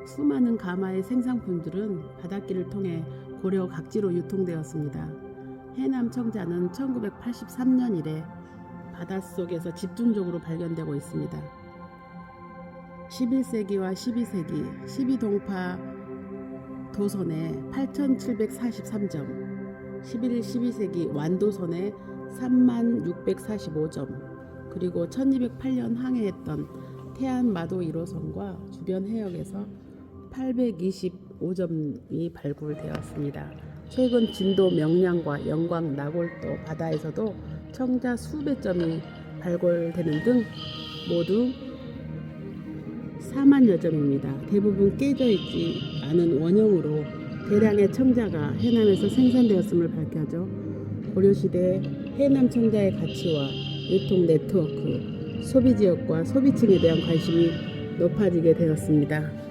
수많은 가마의 생산품들은 바닷길을 통해 고려 각지로 유통되었습니다. 해남 청자는 1983년 이래 바닷속에서 집중적으로 발견되고 있습니다. 11세기와 12세기 12동파 도선에 8,743점, 11-12세기 완도선에 3645점, 그리고 1208년 항해했던 태안마도 1호선과 주변 해역에서 825점이 발굴되었습니다. 최근 진도 명량과 영광, 나골도 바다에서도 청자 수백 점이 발굴되는 등 모두 4만여 점입니다. 대부분 깨져 있지 않은 원형으로 대량의 청자가 해남에서 생산되었음을 밝혀져 고려시대 해남 청자의 가치와 유통 네트워크, 소비지역과 소비층에 대한 관심이 높아지게 되었습니다.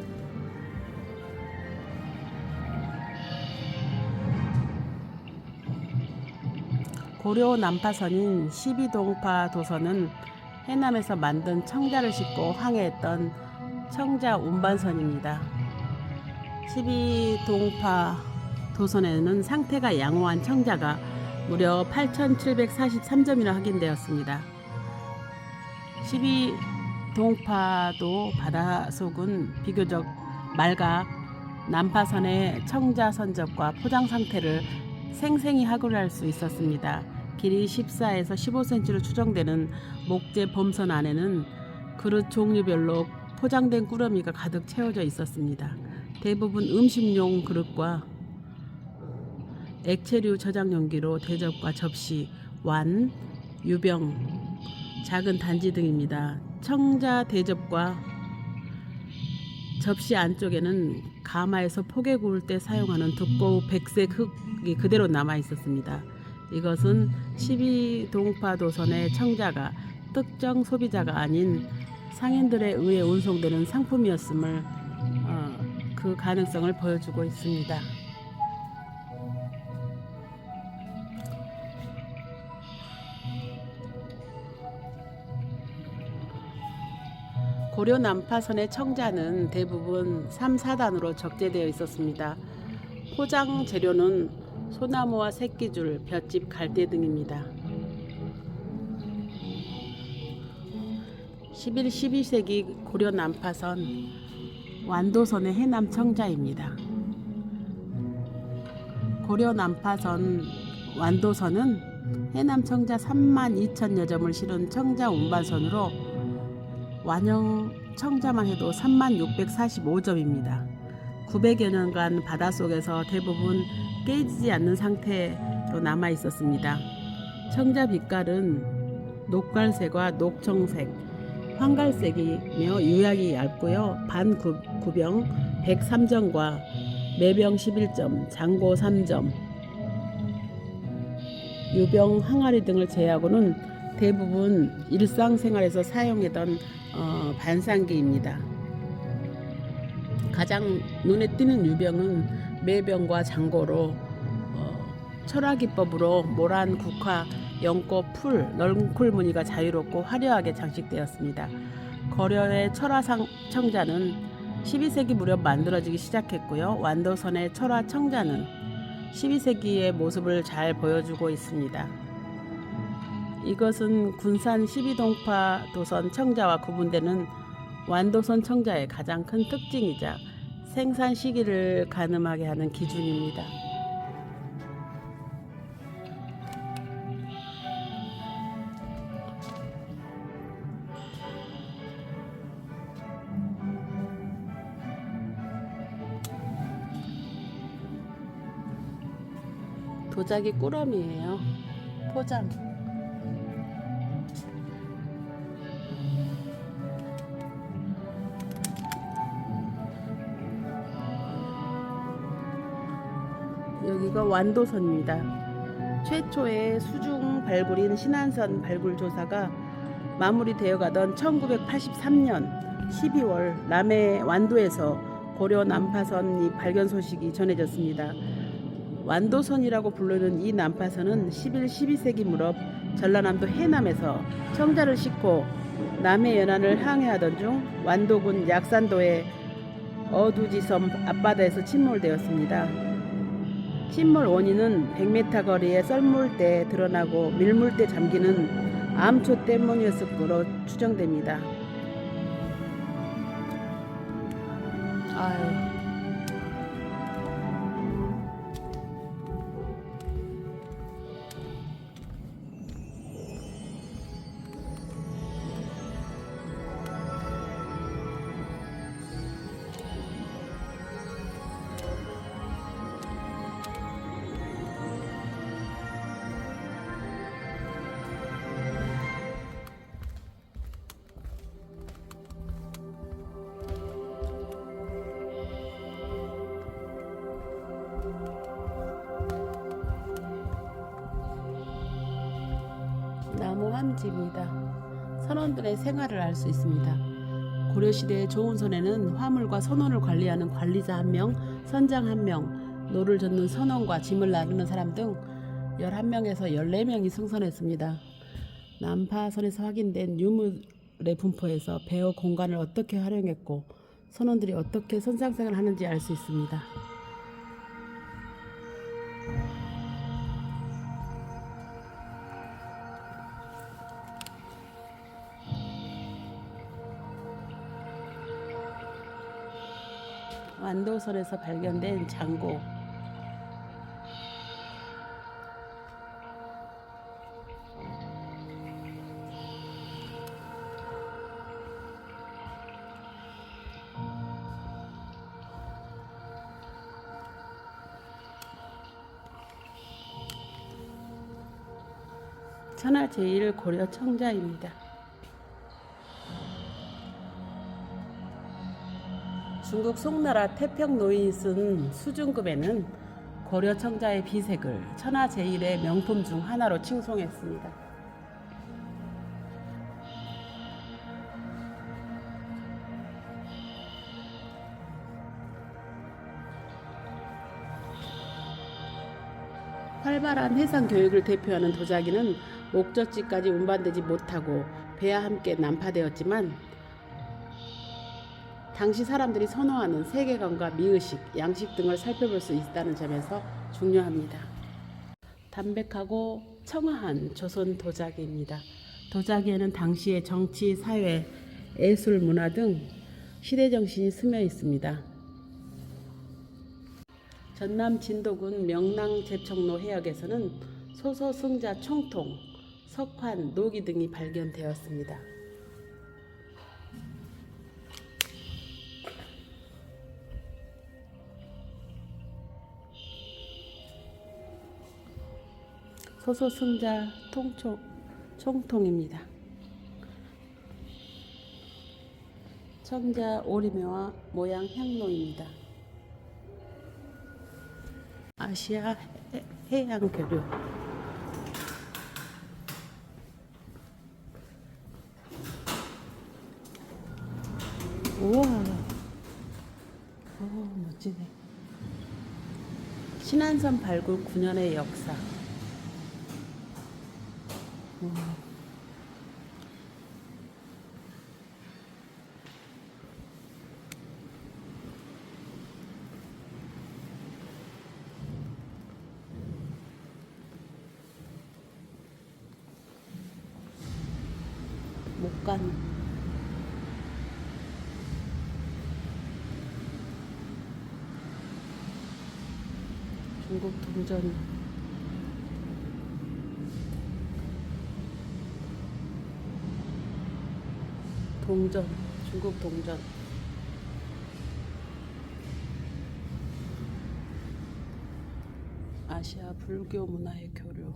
고려 난파선인 12동파 도선은 해남에서 만든 청자를 싣고 항해했던 청자 운반선입니다. 12동파 도선에는 상태가 양호한 청자가 무려 8,743점이나 확인되었습니다. 12동파도 바다속은 비교적 맑아 난파선의 청자 선접과 포장 상태를 생생히 확인할 수 있었습니다. 길이 14에서 15cm로 추정되는 목재 범선 안에는 그릇 종류별로 포장된 꾸러미가 가득 채워져 있었습니다. 대부분 음식용 그릇과 액체류 저장 용기로 대접과 접시, 완, 유병, 작은 단지 등입니다. 청자 대접과 접시 안쪽에는 가마에서 포개 구울 때 사용하는 두꺼운 백색 흙이 그대로 남아 있었습니다. 이것은 12동파 도선의 청자가 특정 소비자가 아닌 상인들에 의해 운송되는 상품이었음을 그 가능성을 보여주고 있습니다. 고려 난파선의 청자는 대부분 3, 4단으로 적재되어 있었습니다. 포장 재료는 소나무와 새끼줄, 볏짚, 갈대 등입니다. 11, 12세기 고려 난파선 완도선의 해남 청자입니다. 고려 난파선 완도선은 해남 청자 32,000여 점을 실은 청자 운반선으로 완형 청자만 해도 3645점입니다. 900여 년간 바닷속에서 대부분 깨지지 않는 상태로 남아 있었습니다. 청자 빛깔은 녹갈색과 녹청색, 황갈색이며 유약이 얇고요. 반구병 103점과 매병 11점, 장고 3점, 유병, 항아리 등을 제외하고는 대부분 일상생활에서 사용하던 반상기입니다. 가장 눈에 띄는 유병은 매병과 장고로 철화기법으로 모란, 국화, 연꽃, 풀, 넝쿨 무늬가 자유롭고 화려하게 장식되었습니다. 고려의 철화상 청자는 12세기 무렵 만들어지기 시작했고요. 완도선의 철화 청자는 12세기의 모습을 잘 보여주고 있습니다. 이것은 군산 12동파 도선 청자와 구분되는 완도선 청자의 가장 큰 특징이자 생산 시기를 가늠하게 하는 기준입니다. 도자기 꾸러미예요. 포장. 여기가 완도선입니다. 최초의 수중 발굴인 신안선 발굴 조사가 마무리되어 가던 1983년 12월 남해 완도에서 고려 난파선이 발견 소식이 전해졌습니다. 완도선이라고 부르는 이 난파선은 11, 12세기 무렵 전라남도 해남에서 청자를 싣고 남해 연안을 항해하던 중 완도군 약산도의 어두지섬 앞바다에서 침몰되었습니다. 침몰 원인은 100m 거리의 썰물대에 드러나고 밀물대 잠기는 암초 때문이었을 거로 추정됩니다. 아유. 나무 함지입니다. 선원들의 생활을 알 수 있습니다. 고려시대의 조은선에는 화물과 선원을 관리하는 관리자 1명, 선장 1명, 노를 젓는 선원과 짐을 나르는 사람 등 11명에서 14명이 승선했습니다. 난파선에서 확인된 유물의 분포에서 배어 공간을 어떻게 활용했고 선원들이 어떻게 선상생활을 하는지 알 수 있습니다. 완도선에서 발견된 장고, 천하 제1 고려 청자입니다. 중국 송나라 태평 노인이 쓴 수중급에는 고려 청자의 비색을 천하 제1의 명품 중 하나로 칭송했습니다. 활발한 해상 교육을 대표하는 도자기는 목적지까지 운반되지 못하고 배와 함께 난파되었지만 당시 사람들이 선호하는 세계관과 미의식, 양식 등을 살펴볼 수 있다는 점에서 중요합니다. 담백하고 청아한 조선 도자기입니다. 도자기에는 당시의 정치, 사회, 예술, 문화 등 시대 정신이 스며 있습니다. 전남 진도군 명랑 제청로 해역에서는 소서, 승자, 총통, 석환, 노기 등이 발견되었습니다. 소소, 승자, 총통입니다. 청자 오리묘와 모양 향로입니다. 아시아 해양교류. 우와, 오, 멋지네. 신안선 발굴 9년의 역사. 목간, 중국 동전, 중국 동전, 아시아 불교 문화의 교류.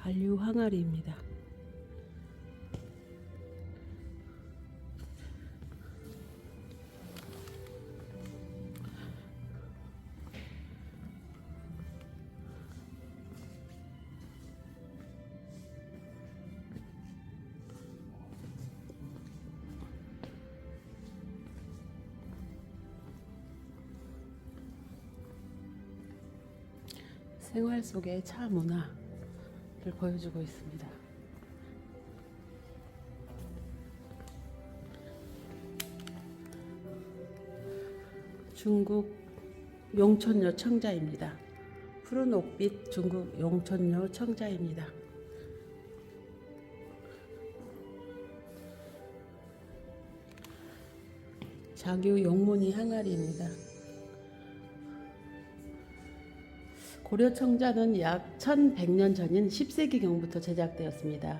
간류 항아리입니다. 생활 속의 차 문화를 보여주고 있습니다. 중국 용천료 청자입니다. 푸른 옥빛 중국 용천료 청자입니다. 자규 용무늬 항아리입니다. 고려 청자는 약 1100년 전인 10세기경부터 제작되었습니다.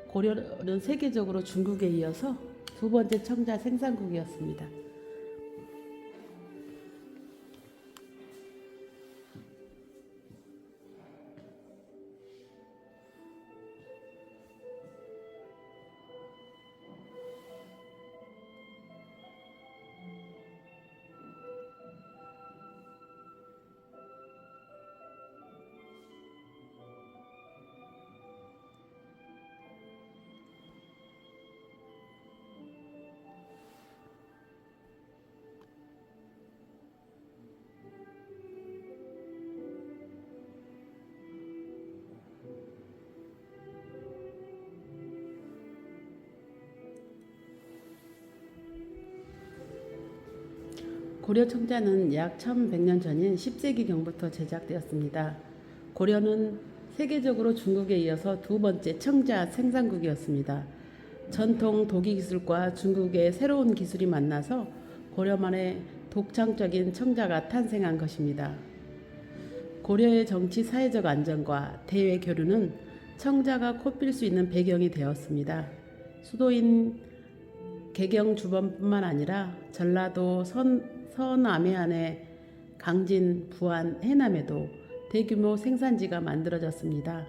고려는 세계적으로 중국에 이어서 두 번째 청자 생산국이었습니다. 고려 청자는 약 1100년 전인 10세기경부터 제작되었습니다. 고려는 세계적으로 중국에 이어서 두 번째 청자 생산국이었습니다. 전통 도기 기술과 중국의 새로운 기술이 만나서 고려만의 독창적인 청자가 탄생한 것입니다. 고려의 정치 사회적 안정과 대외 교류는 청자가 꽃필 수 있는 배경이 되었습니다. 수도인 개경 주변뿐만 아니라 전라도 서남해안의 강진, 부안, 해남에도 대규모 생산지가 만들어졌습니다.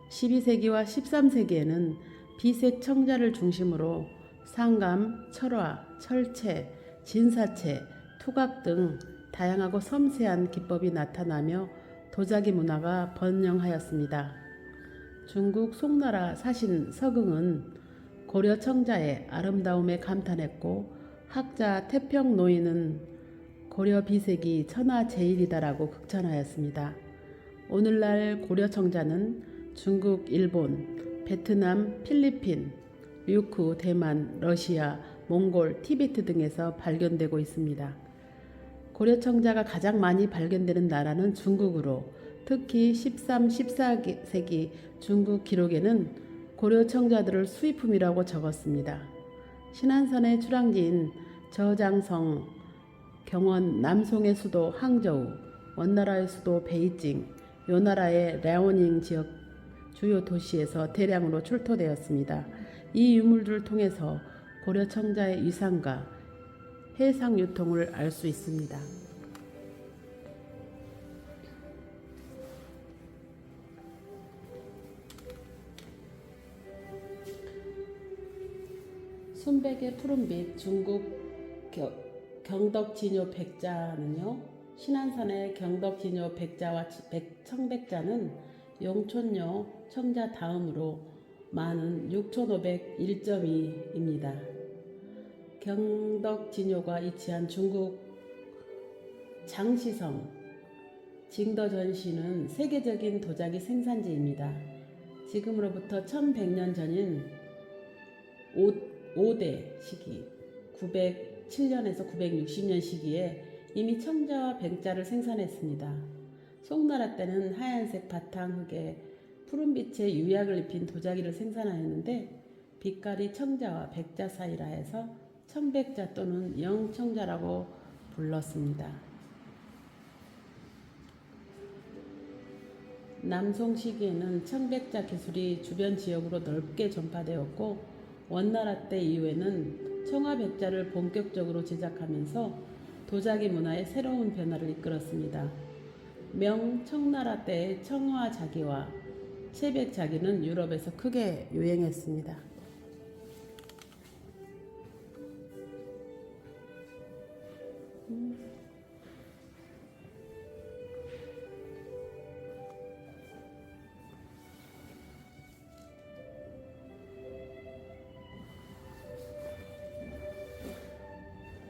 12세기와 13세기에는 비색 청자를 중심으로 상감, 철화, 철채, 진사채, 투각 등 다양하고 섬세한 기법이 나타나며 도자기 문화가 번영하였습니다. 중국 송나라 사신 서긍은 고려 청자의 아름다움에 감탄했고 학자 태평노인은 고려 비색이 천하제일이다라고 극찬하였습니다. 오늘날 고려 청자는 중국, 일본, 베트남, 필리핀, 류크, 대만, 러시아, 몽골, 티베트 등에서 발견되고 있습니다. 고려 청자가 가장 많이 발견되는 나라는 중국으로 특히 13, 14세기 중국 기록에는 고려 청자들을 수입품이라고 적었습니다. 신안선의 출항지인 저장성, 경원, 남송의 수도 항저우, 원나라의 수도 베이징, 요나라의 랴오닝 지역 주요 도시에서 대량으로 출토되었습니다. 이 유물들을 통해서 고려 청자의 위상과 해상 유통을 알 수 있습니다. 순백의 푸른빛 중국 경덕진요 백자는요, 신안산의 경덕진요 백자와 청백자는 용촌요 청자 다음으로 많은 6501점입니다. 경덕진요가 위치한 중국 장시성 징더전시는 세계적인 도자기 생산지입니다. 지금으로부터 1100년 전인 5대 시기 907년에서 960년 시기에 이미 청자와 백자를 생산했습니다. 송나라 때는 하얀색 바탕흙에 푸른빛의 유약을 입힌 도자기를 생산하였는데 빛깔이 청자와 백자 사이라 해서 청백자 또는 영청자라고 불렀습니다. 남송 시기에는 청백자 기술이 주변 지역으로 넓게 전파되었고 원나라 때 이후에는 청화백자를 본격적으로 제작하면서 도자기 문화의 새로운 변화를 이끌었습니다. 명 청나라 때의 청화자기와 채백자기는 유럽에서 크게 유행했습니다.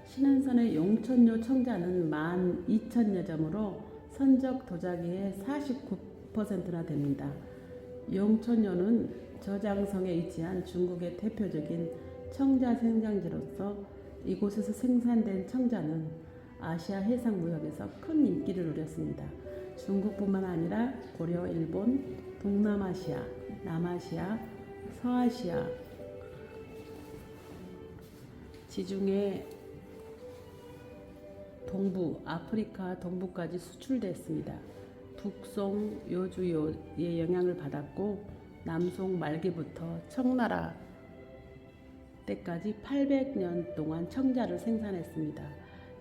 신안선의 용천료 청자는 12,000여 점으로 선적 도자기의 49%나 됩니다. 용천료는 저장성에 위치한 중국의 대표적인 청자 생산지로서 이곳에서 생산된 청자는 아시아 해상 무역에서 큰 인기를 누렸습니다. 중국뿐만 아니라 고려, 일본, 동남아시아, 남아시아, 서아시아 지중해 동부, 아프리카 동부까지 수출됐습니다. 북송 요주요의 영향을 받았고 남송 말기부터 청나라 때까지 800년 동안 청자를 생산했습니다.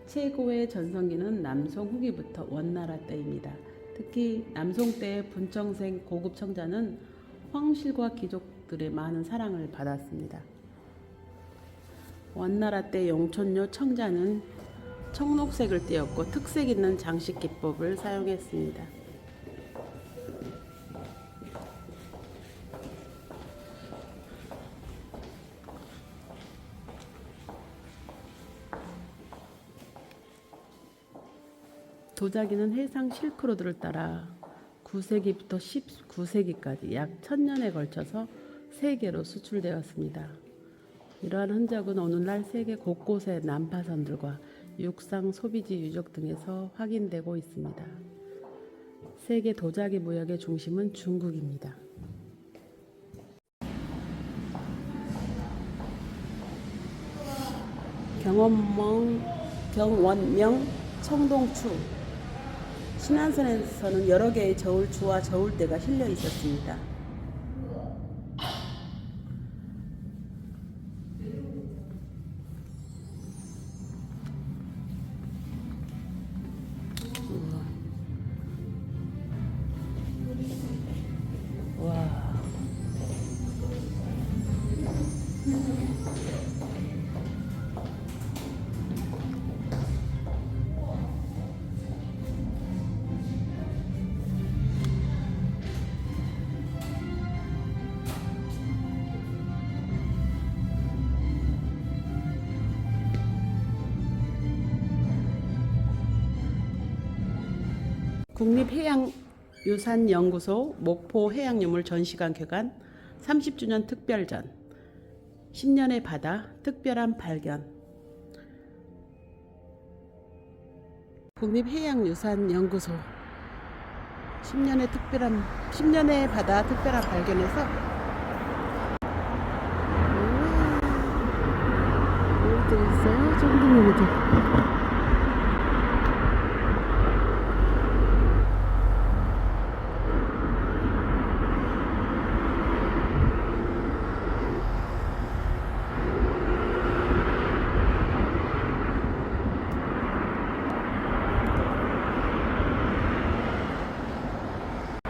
최고의 전성기는 남송 후기부터 원나라 때입니다. 특히 남송 때의 분청생 고급 청자는 황실과 귀족들의 많은 사랑을 받았습니다. 원나라 때 용천료 청자는 청록색을 띄었고 특색 있는 장식 기법을 사용했습니다. 도자기는 해상 실크로드를 따라 9세기부터 19세기까지 약 1000년에 걸쳐서 세계로 수출되었습니다. 이러한 흔적은 오늘날 세계 곳곳의 난파선들과 육상 소비지 유적 등에서 확인되고 있습니다. 세계 도자기 무역의 중심은 중국입니다. 경원명 청동추 신안선에서는 여러 개의 저울추와 저울대가 실려 있었습니다. 와. 국립해양유산연구소 목포해양유물 전시관 개관 30주년 특별전 10년의 바다 특별한 발견. 국립해양유산연구소 10년의 바다 특별한 발견에서 뭐들 있어요? 정동물들.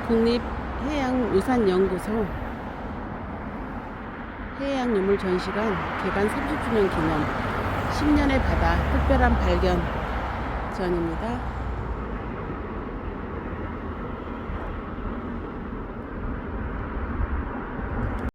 국립해양유산연구소 해양유물 전시관 개관 30주년 기념 10년의 바다 특별한 발견 전입니다.